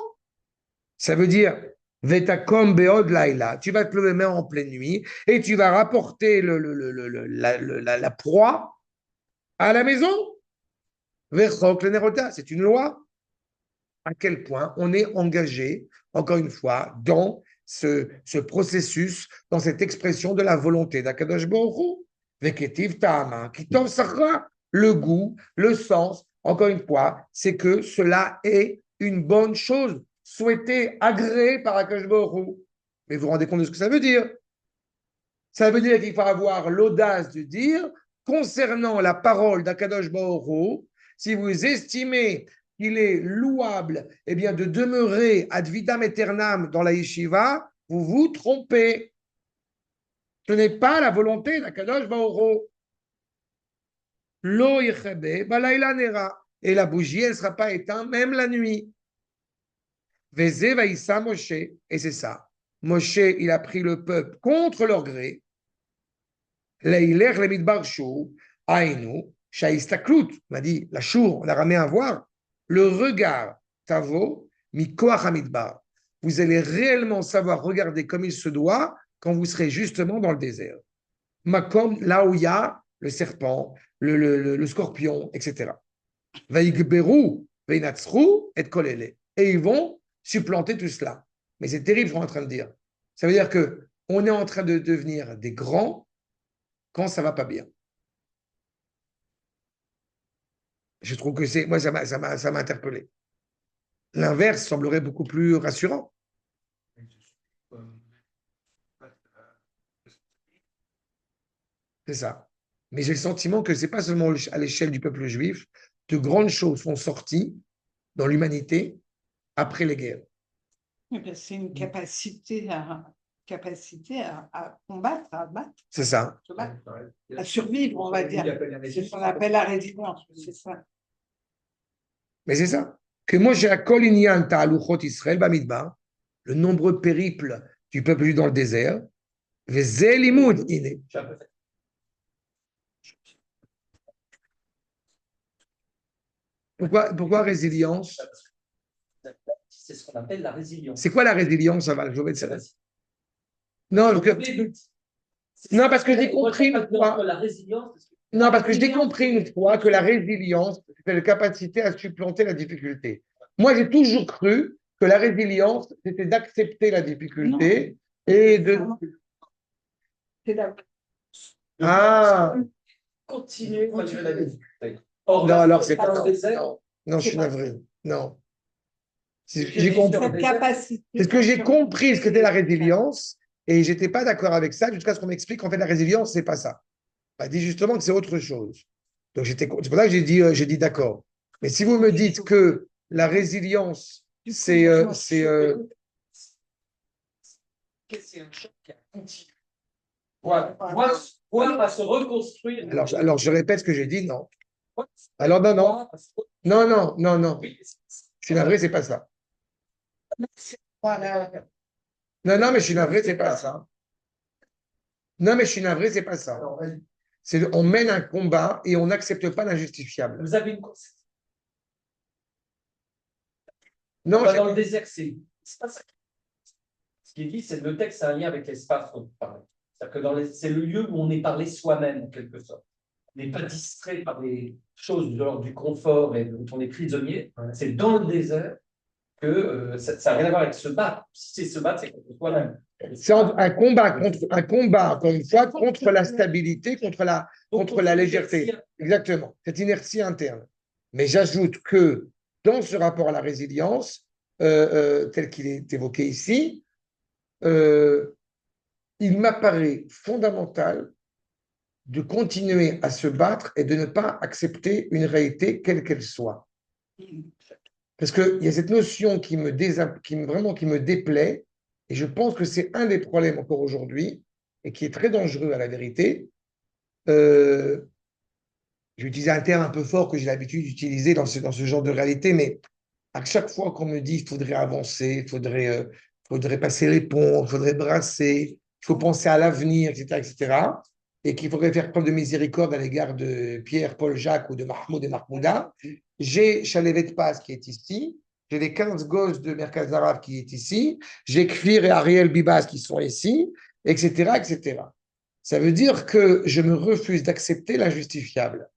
A: Ça veut dire, Vetakom beod laila, tu vas te lever en pleine nuit et tu vas rapporter la proie à la maison. Vechok le nerota, c'est une loi. À quel point on est engagé, encore une fois, dans ce processus, dans cette expression de la volonté d'Akadosh Baruch Hu. Veketiv ta'ama, kitov sachra, le goût, le sens, encore une fois, c'est que cela est une bonne chose, souhaité, agréé par Akadosh Baruch Hu. Mais vous vous rendez compte de ce que ça veut dire? Ça veut dire qu'il faut avoir l'audace de dire, concernant la parole d'Akadosh Baruch Hu, si vous estimez qu'il est louable eh bien, de demeurer ad vitam aeternam dans la yeshiva, vous vous trompez. Ce n'est pas la volonté d'Akadosh Baruch Hu. Lo yechebe balayla nera. Et la bougie, elle ne sera pas éteinte même la nuit. Veze vaïssa Moshe. Et c'est ça. Moshe, il a pris le peuple contre leur gré. Leiler le midbar shou. Aïnou. Shaïstaklut. On m'a dit, la chour, on a ramené à voir. Le regard, tavo, mikoach hamidbar. Vous allez réellement savoir regarder comme il se doit quand vous serez justement dans le désert. Makom, là où il y a le serpent, le scorpion, etc. Vaïgberu, veinatsru, et kolele. Et ils vont supplanter tout cela. Mais c'est terrible ce qu'on est en train de dire. Ça veut dire que on est en train de devenir des grands quand ça va pas bien. Je trouve que c'est, moi, ça m'a interpellé. L'inverse semblerait beaucoup plus rassurant. C'est ça. Mais j'ai le sentiment que ce n'est pas seulement à l'échelle du peuple juif, de grandes choses sont sorties dans l'humanité après les guerres.
C: C'est une capacité à combattre, à battre,
A: C'est ça.
C: à survivre, on va dire. C'est ce qu'on appelle la résilience, c'est ça.
A: Mais c'est ça. Que moi, j'ai à Kol Inyan Ta'aluchot Israël Bamidbar, le nombreux périple du peuple juif dans le désert, Vezel Limud Iné. Pourquoi résilience?
B: C'est ce qu'on appelle la résilience.
A: C'est quoi la résilience, ça va? Non, non, parce que j'ai compris une fois. Non, parce que j'ai compris une fois que la résilience, c'est la capacité à supplanter la difficulté. Moi, j'ai toujours cru que la résilience, c'était d'accepter la difficulté et de.
C: C'est d'accord.
A: Ah.
B: Continuer malgré la difficulté.
A: Non, alors c'est pas. Non, je suis navré. Non. J'ai compris. C'est ce que j'ai compris, ce qu'était la résilience, et j'étais pas d'accord avec ça jusqu'à ce qu'on m'explique qu'en fait la résilience c'est pas ça. On m'a dit justement que c'est autre chose. Donc c'est pour ça que j'ai dit d'accord. Mais si vous me dites que la résilience c'est
B: un choc qui a continué. Voir à se reconstruire.
A: Alors je répète ce que j'ai dit, non. Alors non. Je suis navré, c'est pas ça. Non, mais je suis navré, c'est pas ça. Non, mais je suis navré, c'est pas ça. On mène un combat et on n'accepte pas l'injustifiable.
B: Vous avez une
A: non,
B: dans le désert, c'est pas ça. Ce qui est dit, c'est le texte, c'est un lien avec l'espace dont vous parlez. C'est-à-dire que c'est le lieu où on est parlé soi-même, en quelque sorte. On n'est pas distrait par les choses de l'ordre du confort et dont on est prisonnier. C'est dans le désert que ça n'a rien à voir avec se battre. Si c'est se battre, c'est contre soi-même.
A: C'est un combat, encore une fois, contre la stabilité, contre la légèreté. Exactement, cette inertie interne. Mais j'ajoute que dans ce rapport à la résilience, tel qu'il est évoqué ici, il m'apparaît fondamental de continuer à se battre et de ne pas accepter une réalité quelle qu'elle soit. Parce qu'il y a cette notion vraiment qui me déplaît, et je pense que c'est un des problèmes encore aujourd'hui, et qui est très dangereux à la vérité. J'utilise un terme un peu fort que j'ai l'habitude d'utiliser dans ce genre de réalité, mais à chaque fois qu'on me dit qu'il faudrait avancer, faudrait passer les ponts, il faudrait brasser, il faut penser à l'avenir, etc., et qu'il faudrait faire preuve de miséricorde à l'égard de Pierre, Paul, Jacques ou de Mahmoud et Mahmouda, j'ai Chalevet Paz qui est ici, j'ai les 15 gosses de Merkaz Arabe qui est ici, j'ai Kfir et Ariel Bibas qui sont ici, etc., etc. Ça veut dire que je me refuse d'accepter l'injustifiable.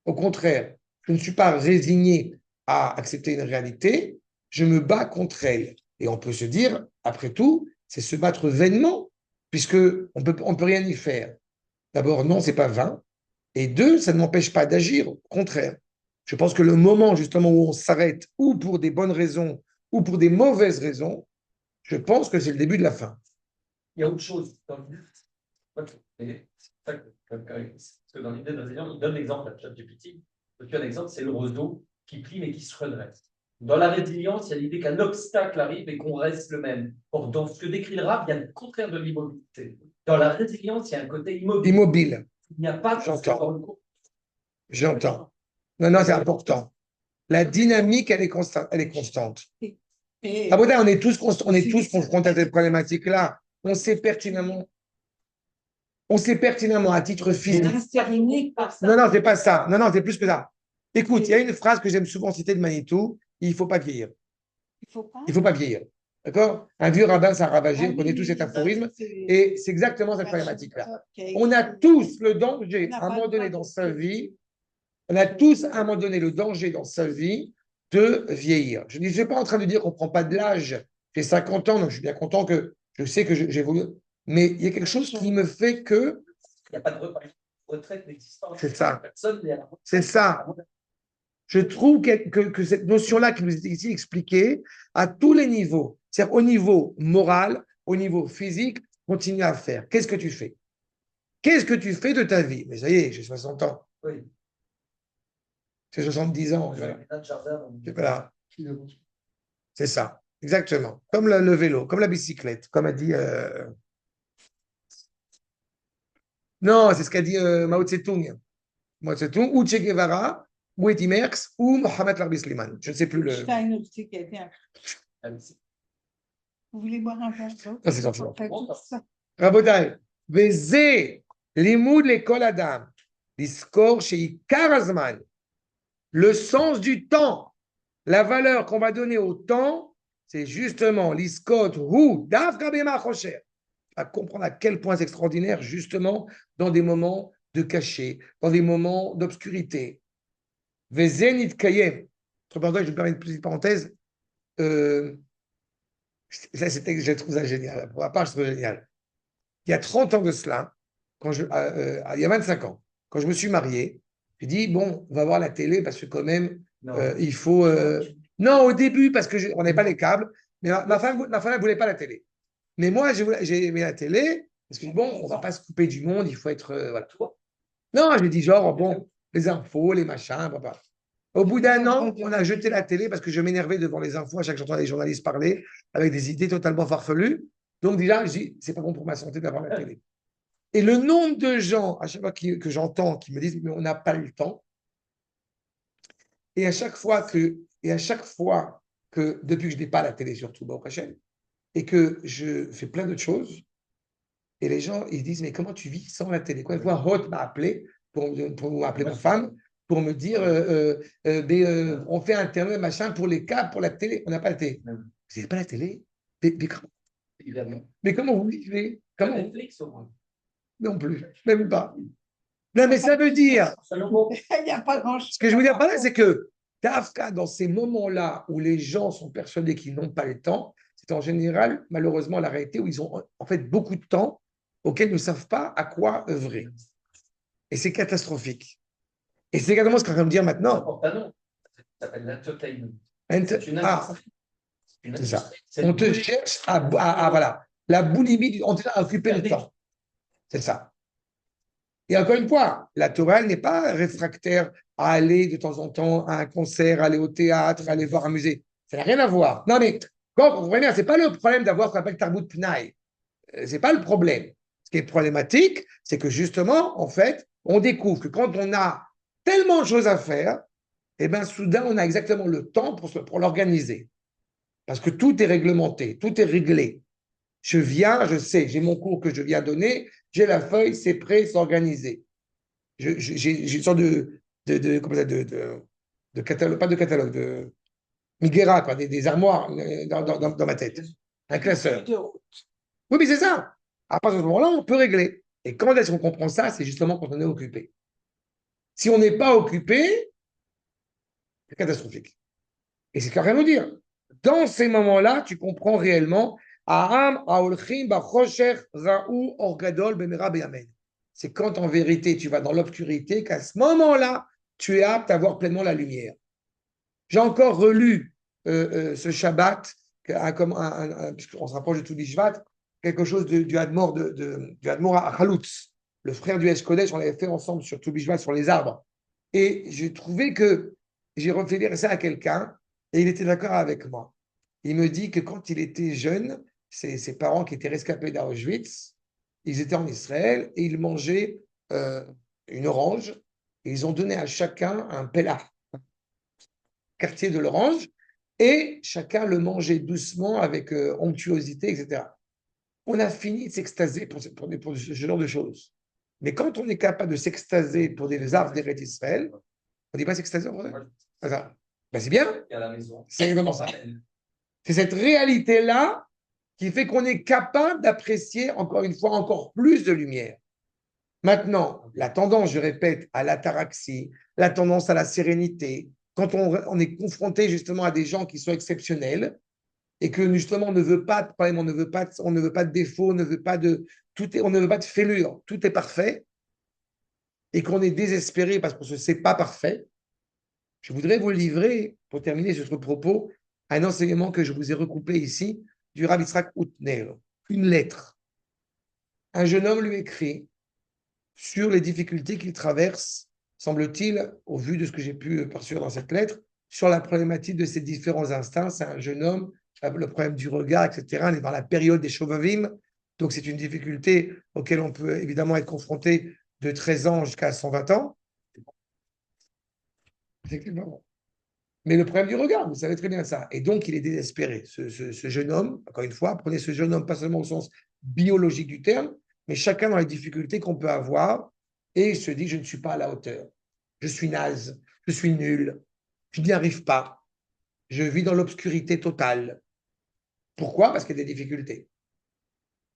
A: Au contraire, je ne suis pas résigné à accepter une réalité, je me bats contre elle. Et on peut se dire, après tout, c'est se battre vainement, puisqu'on on peut rien y faire. D'abord, non, c'est pas vain. Et deux, ça ne m'empêche pas d'agir. Au contraire, je pense que le moment justement où on s'arrête, ou pour des bonnes raisons, ou pour des mauvaises raisons, je pense que c'est le début de la fin.
B: Il y a autre chose dans l'idée. Parce que dans l'idée de résilience, il donne l'exemple à ChatGPT. Un exemple, c'est le roseau qui plie mais qui se redresse. Dans la résilience, il y a l'idée qu'un obstacle arrive et qu'on reste le même. Or, dans ce que décrit le rap, il y a le contraire de l'immobilité. Dans la résilience, il y a un côté immobile.
A: Immobile.
B: Il n'y a pas de
A: J'entends. J'entends. Non, non, c'est important. La dynamique, elle est constante. Elle est constante. Ah, bon, on est tous confrontés à cette problématique-là. On sait pertinemment à titre physique. Non, non, c'est pas ça. Non, non, c'est plus que ça. Écoute, il y a une phrase que j'aime souvent citer de Manitou, il ne faut pas vieillir. Il ne faut pas vieillir. D'accord? Un vieux rabbin, c'est un ravagé, on connaît tous cet aphorisme, et c'est exactement cette problématique-là. On a tous le danger, à un moment donné dans sa vie, on a tous à un moment donné le danger dans sa vie de vieillir. Je ne suis pas en train de dire qu'on ne prend pas de l'âge. J'ai 50 ans, donc je suis bien content que je sais que j'évolue. Mais il y a quelque chose qui me fait que.
B: Il n'y a pas de retraite n'existante.
A: C'est ça.
B: Personne n'est à la
A: C'est ça. Je trouve que cette notion-là qui nous est ici expliquée à tous les niveaux, c'est-à-dire au niveau moral, au niveau physique, continue à faire. Qu'est-ce que tu fais? Qu'est-ce que tu fais de ta vie? Mais ça y est, j'ai 60 ans.
B: Oui.
A: J'ai 70 ans. Voilà. Voilà. C'est ça, exactement. Comme le vélo, comme la bicyclette, comme a dit. Non, c'est ce qu'a dit Mao Tse-tung. Mao Tse-tung, ou Che Guevara, ou Eddie Merckx, ou Mohamed Larbi Slimane. Je ne sais plus le.
C: Vous voulez boire un verre d'eau?
A: Ça, c'est gentil. Rabotai, Vezé, Limoud l'école Adam, l'Iskor chez Karazman, le sens du temps, la valeur qu'on va donner au temps, c'est justement l'Iskot ou Davkabema Rocher. À comprendre à quel point c'est extraordinaire, justement, dans des moments de cachet, dans des moments d'obscurité. Vezenit Kayem. Je me permets une petite parenthèse. Je trouve ça génial. Pour ma part, je trouve ça génial. Il y a 30 ans de cela, il y a 25 ans, quand je me suis marié, j'ai dit, bon, on va voir la télé parce que quand même, il faut... Non, au début, parce qu'on n'avait pas les câbles, mais ma femme ne voulait pas la télé. Mais moi, j'ai aimé la télé, parce que bon, on ne va pas se couper du monde, il faut être... voilà. Non, j'ai dit genre, bon, les infos, les machins, papa. Au bout d'un an, on a jeté la télé parce que je m'énervais devant les infos à chaque fois que j'entendais les journalistes parler avec des idées totalement farfelues. Donc déjà, je dis, c'est pas bon pour ma santé d'avoir la télé. Et le nombre de gens, à chaque fois que j'entends, qui me disent, mais on n'a pas le temps. Et à chaque fois que, depuis que je n'ai pas la télé surtout, au prochain, et que je fais plein d'autres choses, et les gens, ils disent, mais comment tu vis sans la télé? Une fois, Hot m'a appelé pour m'appeler ma femme, pour me dire, on fait Internet, machin, pour les câbles, pour la télé. On n'a pas la télé. Vous n'avez pas la télé? Mais comment vous vivez? Comment
B: Netflix au moins.
A: Non plus, même pas. Non, mais ça veut dire.
C: Il n'y a pas grand-chose.
A: Ce que je veux dire par là, c'est que Kafka, dans ces moments-là où les gens sont persuadés qu'ils n'ont pas le temps, c'est en général, malheureusement, la réalité où ils ont en fait beaucoup de temps auquel ils ne savent pas à quoi œuvrer. Et c'est catastrophique. Et c'est exactement ce qu'on vient de dire maintenant.
B: Ah non, ça s'appelle l'entertainment.
A: Ah, c'est ça. On te
B: boulimie.
A: cherche voilà, la boulimie, on te cherche à occuper le temps. C'est ça. Et encore une fois, la Torah n'est pas réfractaire à aller de temps en temps à un concert, aller au théâtre, aller voir un musée. Ça n'a rien à voir. Non, mais quand vous comprenez, ce n'est pas le problème d'avoir ce qu'on appelle Tarbout Pnaï. Ce n'est pas le problème. Ce qui est problématique, c'est que justement, en fait, on découvre que quand on a tellement de choses à faire, eh bien, soudain, on a exactement le temps pour l'organiser. Parce que tout est réglementé, tout est réglé. Je viens, je sais, j'ai mon cours que je viens donner, j'ai la feuille, c'est prêt, c'est organisé. J'ai une sorte comment ça, de catalogue, pas de catalogue, de Miguera, quoi, des armoires dans ma tête. Un classeur. Oui, mais c'est ça. À partir de ce moment-là, on peut régler. Et quand est-ce qu'on comprend ça? C'est justement quand on est occupé. Si on n'est pas occupé, c'est catastrophique. Et c'est carrément dire. Dans ces moments-là, tu comprends réellement. C'est quand en vérité tu vas dans l'obscurité qu'à ce moment-là, tu es apte à voir pleinement la lumière. J'ai encore relu ce Shabbat, puisqu'on se rapproche de tout Bishvat, quelque chose du Hadmor, du Hadmor à Chaloutz, le frère du Esh-Kodesh, on l'avait fait ensemble sur tout Bishvat, sur les arbres. Et j'ai trouvé que j'ai refait ça à quelqu'un et il était d'accord avec moi. Il me dit que quand il était jeune, ses parents qui étaient rescapés d'Auschwitz, ils étaient en Israël et ils mangeaient une orange et ils ont donné à chacun un pellah, quartier de l'orange, et chacun le mangeait doucement avec onctuosité, etc. On a fini de s'extaser pour ce genre de choses. Mais quand on est capable de s'extaser pour des arbres d'Eretz Israël, on ne dit pas s'extaser en vrai. Ben, c'est bien. C'est exactement ça. C'est cette réalité-là qui fait qu'on est capable d'apprécier, encore une fois, encore plus de lumière. Maintenant, la tendance, je répète, à l'ataraxie, la tendance à la sérénité, quand on est confronté justement à des gens qui sont exceptionnels et que justement on ne veut pas de problème, on ne veut pas de défaut, on ne veut pas de on ne veut pas de fêlure, tout est parfait et qu'on est désespéré parce qu'on ne se sait pas parfait, je voudrais vous livrer, pour terminer sur ce propos, un enseignement que je vous ai recoupé ici du Rav Yitzhak Outner, une lettre. Un jeune homme lui écrit sur les difficultés qu'il traverse, semble-t-il, au vu de ce que j'ai pu percevoir dans cette lettre, sur la problématique de ces différents instincts. C'est un jeune homme, le problème du regard, etc. On est dans la période des Shovavim, donc c'est une difficulté auquel on peut évidemment être confronté de 13 ans jusqu'à 120 ans. Mais le problème du regard, vous savez très bien ça. Et donc, il est désespéré. Ce jeune homme, encore une fois, prenez ce jeune homme pas seulement au sens biologique du terme, mais chacun dans les difficultés qu'on peut avoir, et il se dit, je ne suis pas à la hauteur. Je suis naze, je suis nul, je n'y arrive pas. Je vis dans l'obscurité totale. Pourquoi? Parce qu'il y a des difficultés.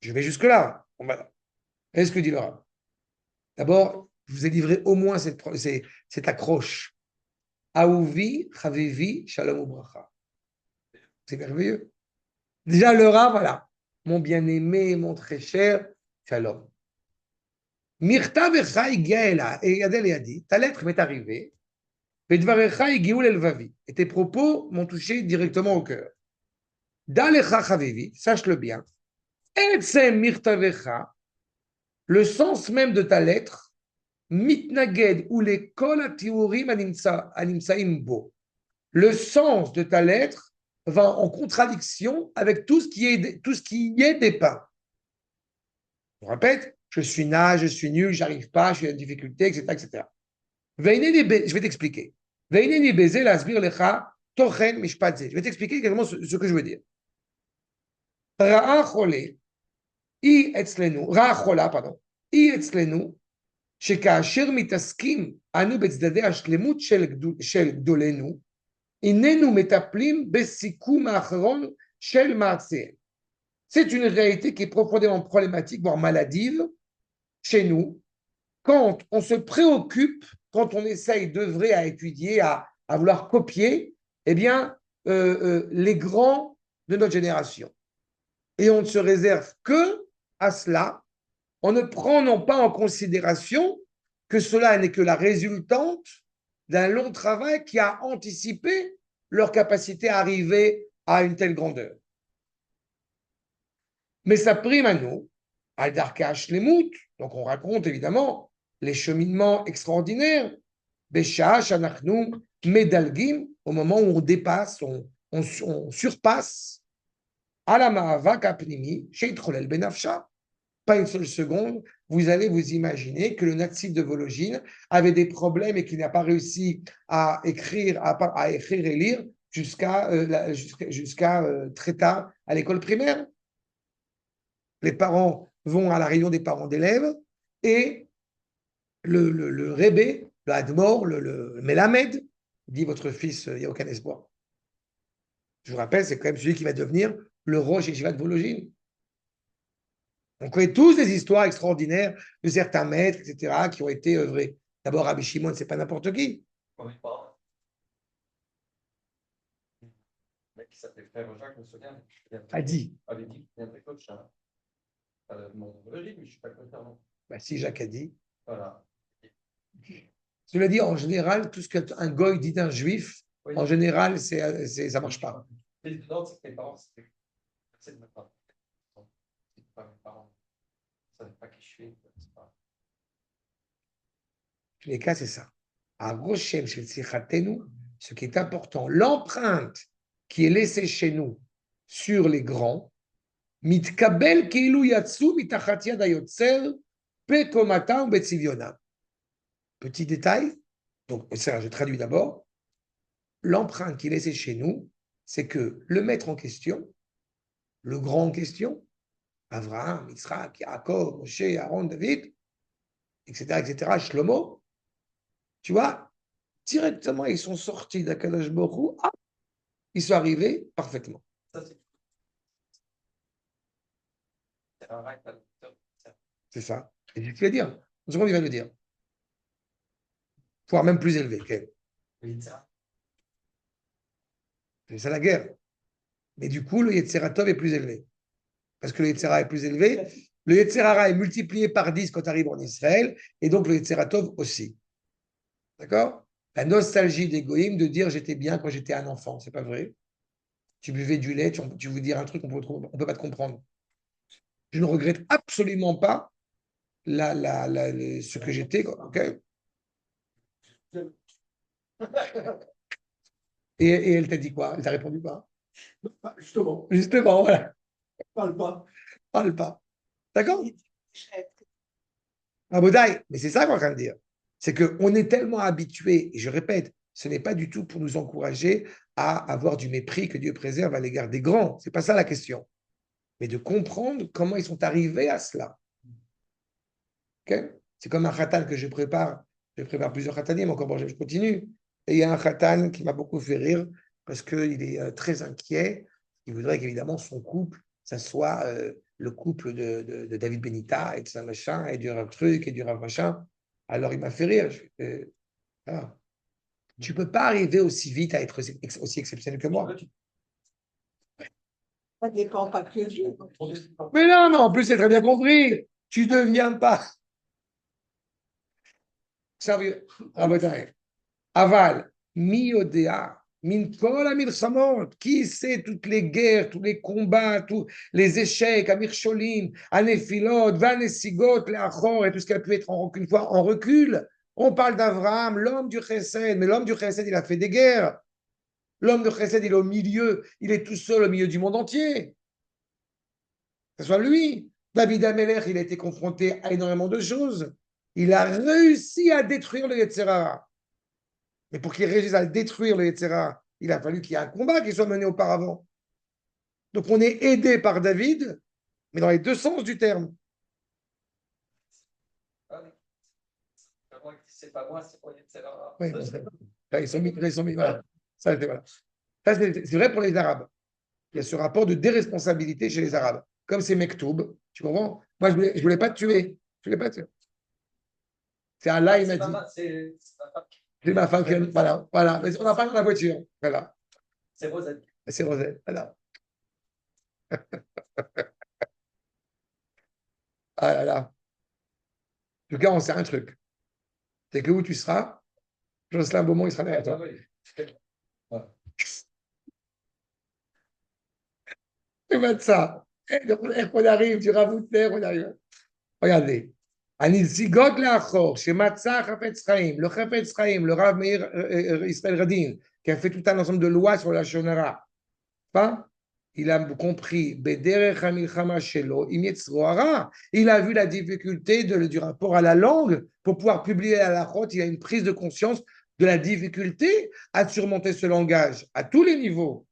A: Je vais jusque-là. Qu'est-ce que dit le Rav? D'abord, je vous ai livré au moins cette accroche. Aouvi, Chavivi, Shalom Ubracha. C'est merveilleux. Déjà, le Rav, voilà. Mon bien-aimé, mon très cher, Shalom. Mirta vecha igaela, et Adèle a dit, ta lettre m'est arrivée, vedvarecha igiul elvavi, et tes propos m'ont touché directement au cœur. Dalecha chavivi, sache-le bien, etzem mirta vecha, le sens même de ta lettre, mitnaged ou les kol atiurim animsaim bo. Le sens de ta lettre va en contradiction avec tout ce qui y est dépeint. Je répète, je suis naze, je suis nul, j'arrive pas, je suis en difficulté, etc., etc. Je vais t'expliquer. Je vais t'expliquer exactement ce que je veux dire. Ra'a chola, pardon. שכאשר מתעסקים אנו בצדדי השלמות של גדולנו, איננו מטפלים בסיכום האחרון של מעשיהם. C'est une réalité qui est profondément problématique, voire maladive, chez nous, quand on se préoccupe, quand on essaye d'œuvrer à étudier, à vouloir copier, eh bien, les grands de notre génération. Et on ne se réserve que à cela, en ne prenant pas en considération que cela n'est que la résultante d'un long travail qui a anticipé leur capacité à arriver à une telle grandeur. Mais ça prime à nous, al darka shlemut, donc on raconte évidemment les cheminements extraordinaires, Besha, Shanachnu, Medalgim, au moment où on dépasse, on surpasse, à la Mahavak Apnimi, chez Trolel Benafsha. Pas une seule seconde, vous allez vous imaginer que le natif de Vologine avait des problèmes et qu'il n'a pas réussi à écrire, à écrire et lire jusqu'à très tard à l'école primaire. Les parents vont à la réunion des parents d'élèves et le Rébé, le Hadmor, le Melamed, dit votre fils, il n'y a aucun espoir. Je vous rappelle, c'est quand même celui qui va devenir le Rosh Yeshiva de Vologine. On connaît tous des histoires extraordinaires de certains maîtres, etc., qui ont été œuvrés. D'abord, Rabbi Shimon, c'est pas n'importe qui.
B: Oui, pas. Le mec qui s'appelait Frère Jacques, je me souviens.
A: A dit.
B: Avait dit qu'il viendrait coach. Mon logique, mais je ne suis pas content.
A: Bah, si Jacques a dit.
B: Voilà.
A: Cela dit, en général, tout ce qu'un goy dit d'un juif,
B: Oui.
A: en général, ça ne marche pas.
B: Mais non, c'est que mes parents, c'est de ma part. C'est pas mes parents. Ça ne savent pas qui je suis.
A: Les cas, c'est ça. À Roshem, chez Tzichatenu, ce qui est important, l'empreinte qui est laissée chez nous sur les grands, mitkabel keilu yatsu mitachat yad hayotzer pekomata betziviona. Petit détail, donc ça, je traduis d'abord. L'empreinte qui est laissée chez nous, c'est que le maître en question, le grand en question, Avraham, Yitzhak, Yaakov, Moshe, Aaron, David, etc., Shlomo, tu vois, directement, ils sont sortis d'Akadosh Baruch Hu, ils sont arrivés parfaitement.
B: Ça,
A: c'est ça. Et c'est ce qu'il va dire. Une seconde, il va le dire. Voire même plus élevé. C'est ça la guerre. Mais du coup, le Yetzeratov est plus élevé. Parce que le Yetzera est plus élevé. Le Yetzerara est multiplié par 10 quand tu arrives en Israël. Et donc le Yetzeratov aussi. D'accord? La nostalgie des Goïms de dire j'étais bien quand j'étais un enfant. C'est pas vrai. Tu buvais du lait, tu veux dire un truc, on ne peut pas te comprendre. Je ne regrette absolument pas ce que j'étais. Ok? Et elle t'a dit quoi? Elle t'a répondu quoi? Justement. Justement, voilà. Parle pas. Parle pas. D'accord? Ah, Boudaï, mais c'est ça qu'on est en train de dire. C'est qu'on est tellement habitué, et je répète, ce n'est pas du tout pour nous encourager à avoir du mépris que Dieu préserve à l'égard des grands. Ce n'est pas ça la question. Mais de comprendre comment ils sont arrivés à cela. Okay? C'est comme un khatan que je prépare. Je prépare plusieurs khatanim, encore bon, je continue. Et il y a un khatan qui m'a beaucoup fait rire parce qu'il est très inquiet. Il voudrait qu'évidemment son couple, ça soit le couple de David Benita et de ça machin, et du Rav Truc et du Rav machin. Alors il m'a fait rire. Ah. Tu ne peux pas arriver aussi vite à être aussi exceptionnel que moi.
C: Ça dépend pas que Dieu.
A: Mais non, mais en plus, c'est très bien compris. Tu ne deviens pas. Sérieux. Aval, mi-odea, min kol amilchamot, qui sait toutes les guerres, tous les combats, tous les échecs, Amir Sholim, Anephilot, Vanessigot, les Achor, et tout ce qui a pu être une fois en recul. On parle d'Abraham, l'homme du Chesed, mais l'homme du Chesed, il a fait des guerres. L'homme de Chesed, il est au milieu, il est tout seul au milieu du monde entier. Que ce soit lui. David Amelech, il a été confronté à énormément de choses. Il a réussi à détruire le Yetzirah. Mais pour qu'il réussisse à détruire le Yetzirah, il a fallu qu'il y ait un combat qui soit mené auparavant. Donc on est aidé par David, mais dans les deux sens du terme.
B: C'est pas moi, c'est pour Yetzirah.
A: Oui, ils sont mis, voilà. Ça, voilà. Ça, c'est vrai pour les Arabes. Il y a ce rapport de déresponsabilité chez les Arabes. Comme c'est Mektoub, tu comprends? Moi, je voulais pas te tuer. Je voulais pas te tuer. C'est Allah, il m'a dit. C'est ma femme qui a dit. Voilà, voilà. Mais on n'a pas dans la voiture. Voilà.
B: C'est Rosette.
A: C'est Rosette. Voilà. Ah là là. En tout cas, on sait un truc. C'est que où tu seras, Jocelyn Beaumont, il sera derrière toi. Tu vas de ça. Et qu'on arrive, tu rajoutes l'air, on arrive. Regardez. הנסיגות לאחור, שמצא החפץ חיים, le חפץ חיים, le Rav Meir Israël Radin, qui a fait tout un ensemble de lois sur la Shonara, pas? Il a compris, Bederech HaMilchama Shelo, Im Yetzro Hara. Il a vu la difficulté du rapport à la langue pour pouvoir publier à la Chot. Il a une prise de conscience de la difficulté à surmonter ce langage à tous les niveaux.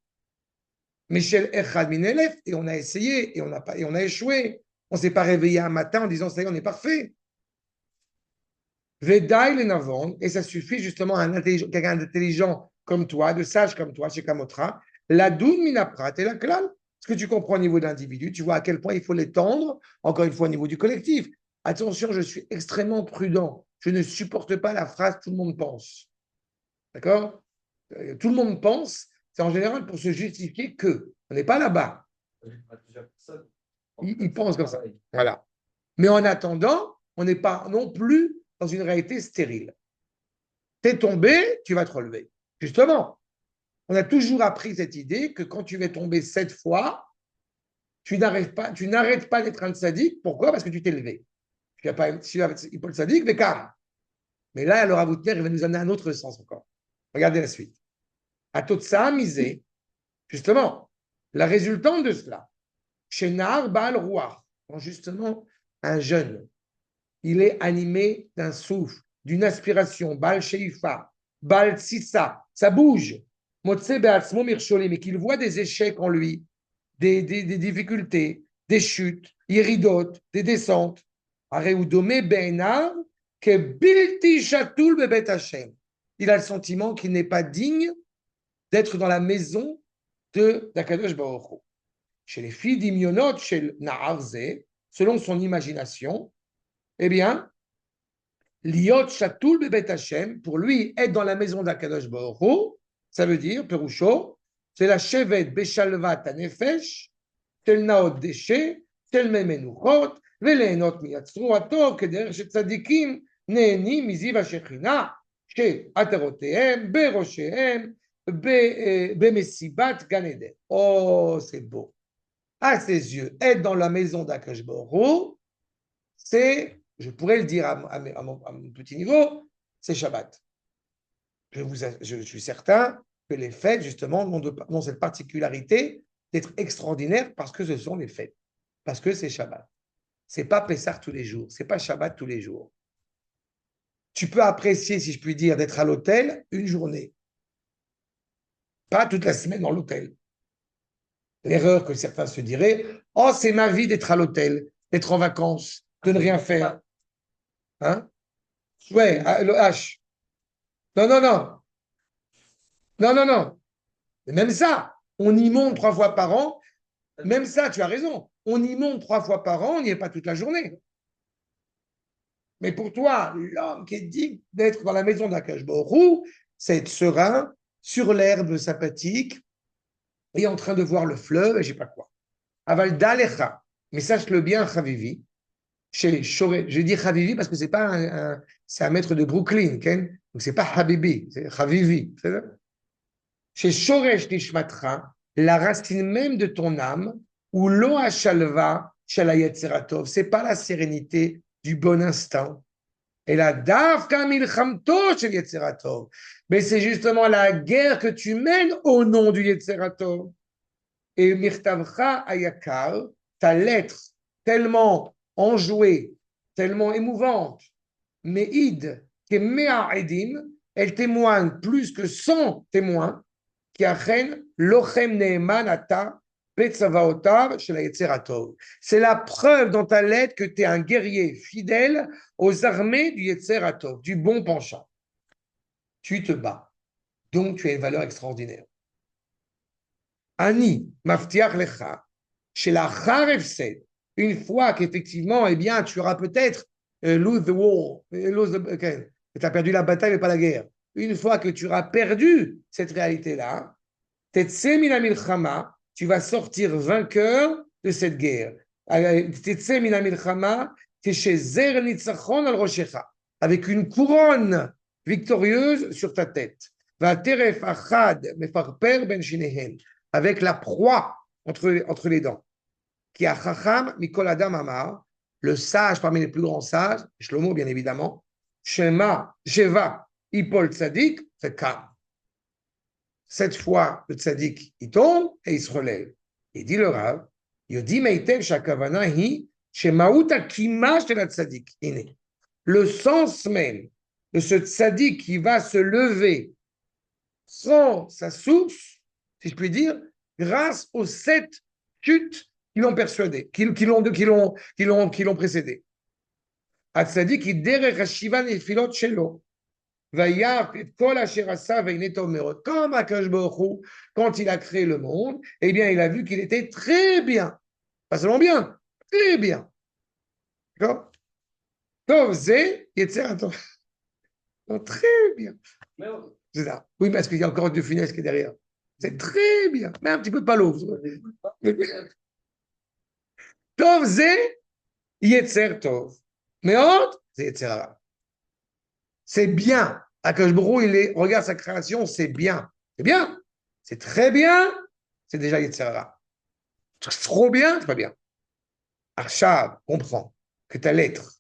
A: Michel Echad Minelef, et on a essayé, et on a échoué. On ne s'est pas réveillé un matin en disant, ça y est, on est parfait. Vedaï le Navon, et ça suffit justement à quelqu'un d'intelligent comme toi, de sage comme toi, chez Kamotra, la doun minaprat et la klal. Ce que tu comprends au niveau de l'individu, tu vois à quel point il faut l'étendre, encore une fois au niveau du collectif. Attention, je suis extrêmement prudent. Je ne supporte pas la phrase tout le monde pense. D'accord? Tout le monde pense, c'est en général pour se justifier que. On n'est pas là-bas. Ils pensent comme ça. Voilà. Mais en attendant, on n'est pas non plus dans une réalité stérile. T'es tombé, tu vas te relever. Justement, on a toujours appris cette idée que quand tu vas tomber 7 fois, tu n'arrêtes pas d'être un sadique. Pourquoi? Parce que tu t'es levé. Tu n'as pas Paul sadique, mais calme. Mais là, alors à vous tenir, il va nous amener un autre sens encore. Regardez la suite. À tout ça, misé, justement, la résultante de cela, chez Nar Baal Roi, quand justement un jeune, il est animé d'un souffle, d'une aspiration, Baal Sheifa, Baal Tsissa, ça bouge, Motse Beatzmo Mircholé, mais qu'il voit des échecs en lui, des difficultés, des chutes, iridotes, des descentes. Areudome Be'enav, que Bilti Shatul Bebet Hashem. Il a le sentiment qu'il n'est pas digne d'être dans la maison de d'Akadosh Baruch Hu. Chez les filles d'Imionot, chez Naharze, selon son imagination, eh bien, Liot Shatul Bebet Hashem, pour lui, être dans la maison d'Akadosh Baruch Hu, ça veut dire, Perusho, c'est la Shevet Beshalvat Anefesh, tel Naot Deshe, tel Memenuchot, Velehenot Miyatzru Atov, Kederech Shetzadikim, Neheni Miziv HaShechina, She'atarotehem, Beroshehem, Bemesibat Ganeden. Oh, c'est beau. À ses yeux, être dans la maison d'Akadosh Baruch Hu, c'est, je pourrais le dire à mon petit niveau, c'est Shabbat. Je suis certain que les fêtes, justement, ont cette particularité d'être extraordinaires parce que ce sont les fêtes, parce que c'est Shabbat. C'est pas Pessah tous les jours, c'est pas Shabbat tous les jours. Tu peux apprécier, si je puis dire, d'être à l'hôtel une journée, pas toute la semaine dans l'hôtel. L'erreur que certains se diraient, oh, c'est ma vie d'être à l'hôtel, d'être en vacances, de ne rien faire. Hein? Ouais, le H. Non, non, non. Non, non, non. Même ça, on y monte 3 fois par an. Même ça, tu as raison. On y monte 3 fois par an, on n'y est pas toute la journée. Mais pour toi, l'homme qui est digne d'être dans la maison d'Akash Borou, c'est être serein, sur l'herbe sympathique, et en train de voir le fleuve, et je ne sais pas quoi. Aval d'Alecha. Mais sache-le bien, Chavivi. Je dis Chavivi parce que c'est pas c'est un maître de Brooklyn, Ken. Donc c'est pas Habibi, c'est Chavivi. Chez Shoresh Nishmatra, la racine même de ton âme, ou lo Shalva Shalayetzeratov, c'est pas la sérénité du bon instinct. Et la Davka Milchamto Shel Yetzeratov. Mais c'est justement la guerre que tu mènes au nom du Yetzeratov. Et Mirtavcha Ayakar, ta lettre tellement enjouée, tellement émouvante, Me'id, que Mea Edim, elle témoigne plus que 100 témoins, qui achen lochem ne'eman ata betzavaotav shel Yetzeratov. C'est la preuve dans ta lettre que tu es un guerrier fidèle aux armées du Yetzeratov, du bon penchant. Tu te bats. Donc tu as une valeur extraordinaire. Ani maftiach lecha chez la Harefsed, une fois qu'effectivement, eh bien, tu auras peut-être lose the war, okay, tu as perdu la bataille mais pas la guerre. Une fois que tu auras perdu cette réalité-là, tu tu vas sortir vainqueur de cette guerre. Avec une couronne victorieuse sur ta tête. Avec la proie entre les dents. Qui a Chacham Mikol Adam Amar, le sage parmi les plus grands sages, Shlomo bien évidemment, Shema, Sheva, Ipol Tzadik, c'est Kam. Cette fois, le Tzadik, il tombe et il se relève. Il dit le Rav, Yodi Meitev Shakavana Hi, Shemaouta Kimash de la Tzadik. Le sens même de ce Tzadik qui va se lever sans sa source, si je puis dire, grâce aux 7 chutes qui l'ont persuadé, qui l'ont précédé. Atzadik, il derech hashiva nefilot shelo. Vayar et kol asher asa veineto merot. Comme Akadosh Baruch Hu, quand il a créé le monde, eh bien, il a vu qu'il était très bien. Pas seulement bien, très bien. D'accord? Tov ze yetzer tov. Très bien. C'est ça. Oui, parce qu'il y a encore du funeste qui est derrière. C'est très bien. Mais un petit peu pas l'eau. Tov ze yetzer tov. Meot ze yetzer hara. C'est bien. Akadosh Baruch Hu, regarde sa création, c'est bien. C'est bien. C'est très bien. C'est déjà yetzer hara. C'est trop bien, c'est pas bien. Arshav, comprends que ta lettre.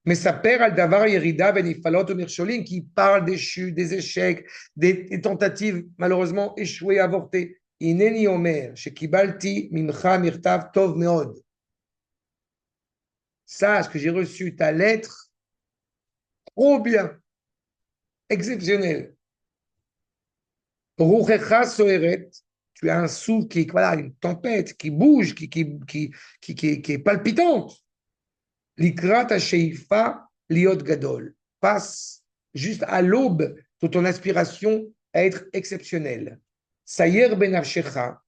A: Mais ça perd al davar yerida benifalot ou mircholim qui parle des chutes, des échecs, des tentatives malheureusement échouées, avortées. Ineni omer shekibalti mimcha mirtav tov meod. Sache que j'ai reçu ta lettre trop bien, exceptionnelle. Ruchecha soeret, tu as un souffle qui, voilà, une tempête qui bouge, qui est palpitante. Likrat ha-sheifa liot gadol. Passe juste à l'aube de ton aspiration à être exceptionnel. Sayer ben avshecha,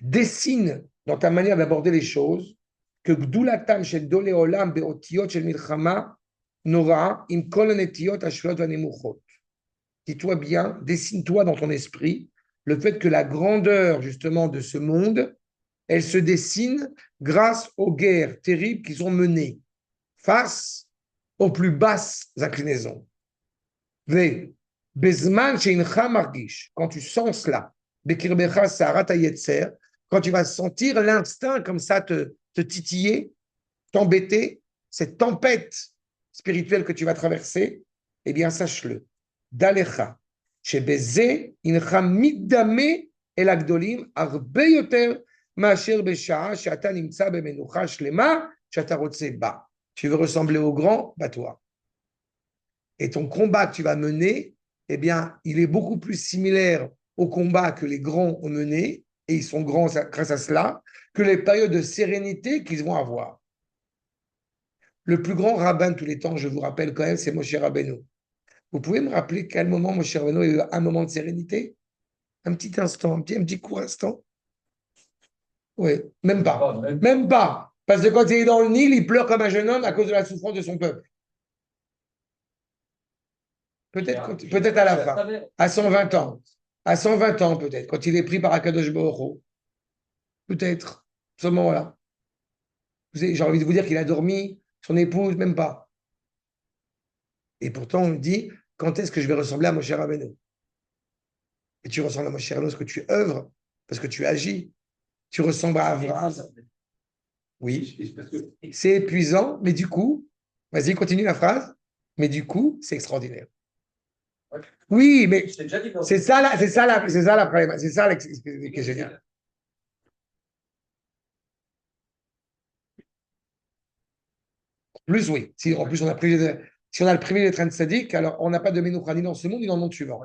A: dessine dans ta manière d'aborder les choses que gdulatam shel dole olam beotiot shel milchama nora im kol hanetiyot hashulot vanemuchot. Dis-toi bien, dessine-toi dans ton esprit le fait que la grandeur justement de ce monde, elle se dessine grâce aux guerres terribles qu'ils ont menées face aux plus basses inclinaisons. Quand tu sens cela, quand tu vas sentir l'instinct comme ça te titiller, t'embêter, cette tempête spirituelle que tu vas traverser, eh bien sache-le. Dalecha, shebeze incha middame el agdolim arbe yoter מאשר בשעה שאתה נמצא במנוחה שלמה, שאתה רוצה בה. Tu veux ressembler au grand, bats-toi. Et ton combat que tu vas mener, eh bien, il est beaucoup plus similaire au combat que les grands ont mené, et ils sont grands grâce à cela, que les périodes de sérénité qu'ils vont avoir. Le plus grand rabbin de tous les temps, je vous rappelle quand même, c'est Moshe Rabbeinu. Vous pouvez me rappeler quel moment Moshe Rabbeinu a eu un moment de sérénité? Un petit instant, un petit court instant. Oui, même pas. Même pas. Parce que quand il est dans le Nil, il pleure comme un jeune homme à cause de la souffrance de son peuple. Peut-être à la fin. À 120 ans. À 120 ans, peut-être. Quand il est pris par Akadosh Baruch Hu. Peut-être. Ce moment-là. J'ai envie de vous dire qu'il a dormi, son épouse, même pas. Et pourtant, on me dit, quand est-ce que je vais ressembler à Moshe Rabbeinu? Et tu ressembles à Moshe Rabbeinu parce que tu œuvres, parce que tu agis. Tu ressembles à Abraham. Oui, c'est épuisant, mais du coup, vas-y, continue la phrase. Mais du coup, c'est extraordinaire. Oui, mais c'est ça la problématique. C'est ça qui est génial. Plus, oui. Si, en plus, on a le privilège d'être un tzaddik, alors on n'a pas de menoucha ni dans ce monde ni dans le monde suivant.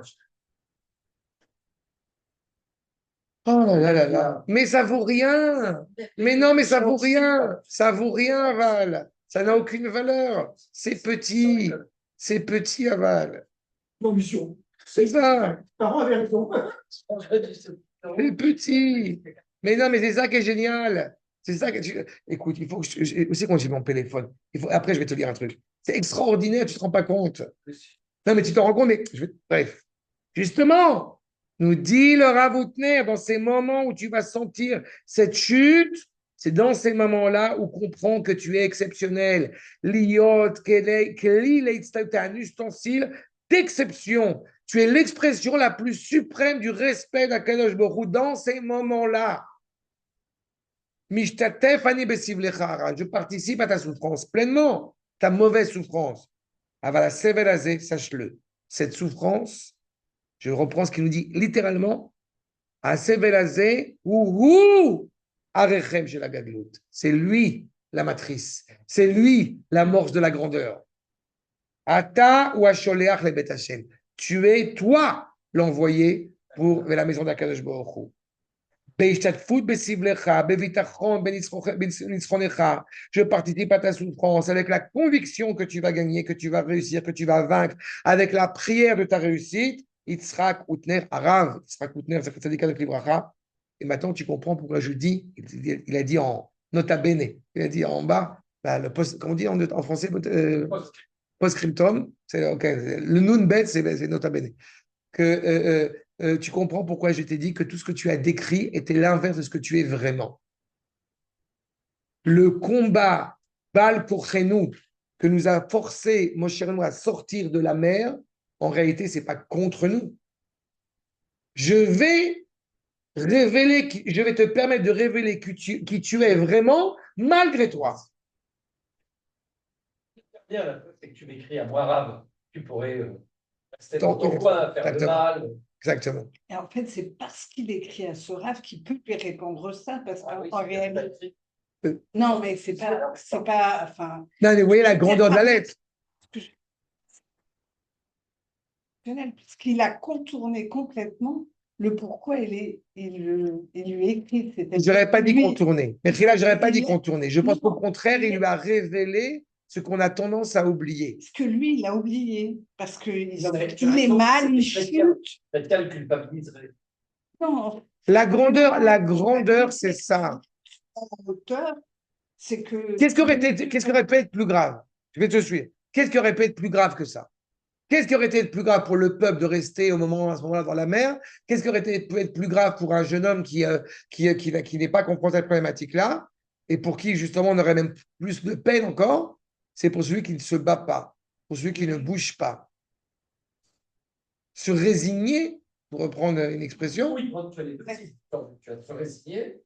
A: Oh là là là là. Mais ça vaut rien. Mais non, mais ça vaut rien. Ça vaut rien, Aval. Ça n'a aucune valeur. C'est petit. C'est petit, Aval.
D: L'ambition.
A: C'est ça.
D: Parents avaient raison.
A: C'est petit. Mais non, mais c'est ça qui est génial. C'est ça que tu... Écoute, il faut que je aussi quand j'ai mon téléphone. Après, je vais te dire un truc. C'est extraordinaire, tu ne te rends pas compte. Non, mais tu te rends compte, mais bref. Justement, Nous dit le Rav Houtner, dans ces moments où tu vas sentir cette chute, c'est dans ces moments-là où comprends que tu es exceptionnel. Liot, keli, tu es un ustensile d'exception. Tu es l'expression la plus suprême du respect d'Akadosh Baruch Hu dans ces moments-là. Mishtatef ani besivlecha hara. Je participe à ta souffrance pleinement, ta mauvaise souffrance. Avala severazé, sache-le. Cette souffrance, je reprends ce qu'il nous dit littéralement, à severazé, ouhou, arechem chez la gaglout. C'est lui la matrice. C'est lui l'amorce de la grandeur. Ata ou asholeach le bet Hashem. Tu es toi l'envoyé pour la maison d'Akadosh Baruch Hu. Je participe à ta souffrance avec la conviction que tu vas gagner, que tu vas réussir, que tu vas vaincre, avec la prière de ta réussite. Yitzhak Utner Arav, Yitzhak Utner, et maintenant tu comprends pourquoi je dis, il a dit en nota bene, il a dit en bas, le post, comment on dit en français, post-scriptum, le nun bet, c'est nota bene. Que tu comprends pourquoi je t'ai dit que tout ce que tu as décrit était l'inverse de ce que tu es vraiment. Le combat Baal Kochenu que nous a forcé Moshe Rabbeinu à sortir de la mer, en réalité, ce n'est pas contre nous. Je vais te permettre de révéler qui tu es vraiment malgré toi.
B: Bien, c'est que tu m'écris à moi arabe, tu pourrais rester
A: Tant-
B: dans ton coin, faire le
A: Exactement.
B: mal.
A: Exactement.
C: Et en fait, c'est parce qu'il écrit à ce Rav qu'il peut lui répondre ça, parce
B: Ah
C: qu'en
B: oui,
C: en
B: c'est
C: réalité.
B: magnifique.
C: Non, mais c'est pas. Enfin,
A: Non, mais vous voyez la grandeur de la lettre.
C: parce qu'il a contourné complètement le pourquoi il lui écrit.
A: Je n'aurais pas dit
C: Lui,
A: contourner. Mais là, je n'aurais pas dit
C: il-
A: contourner. Je pense
C: non,
A: qu'au contraire, il lui a révélé ce qu'on a tendance à oublier.
C: parce que lui, il a oublié, parce qu'il
B: Non, mais tu
C: il est
B: raison,
C: mal, il
B: c'est
C: chute.
B: quelqu'un culpabiliserait.
C: Non,
A: La grandeur, c'est ça.
C: l'auteur, c'est que.
A: Qu'est-ce qui aurait pu être plus grave? Je vais te suivre. Qu'est-ce qui aurait pu être plus grave que ça? Qu'est-ce qui aurait été plus grave pour le peuple de rester à ce moment-là dans la mer? Qu'est-ce qui aurait pu être plus grave pour un jeune homme qui n'est pas confronté à cette problématique-là et pour qui, justement, on aurait même plus de peine encore? C'est pour celui qui ne se bat pas, pour celui qui ne bouge pas. Se résigner, pour reprendre une expression.
B: Oui, quand tu as les deux, tu vas te résigner,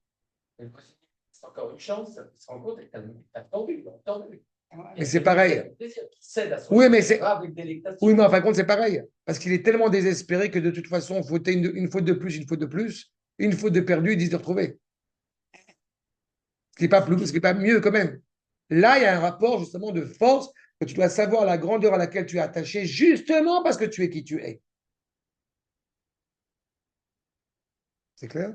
B: mais c'est encore une chance, il se rend compte et tu as entendu.
A: Mais c'est pareil. Oui, mais en fin de compte, c'est pareil. Parce qu'il est tellement désespéré que de toute façon, faute une faute de plus, une faute de perdu, ils disent de retrouver. Ce qui n'est pas mieux quand même. Là, il y a un rapport justement de force que tu dois savoir la grandeur à laquelle tu es attaché, justement parce que tu es qui tu es. C'est clair?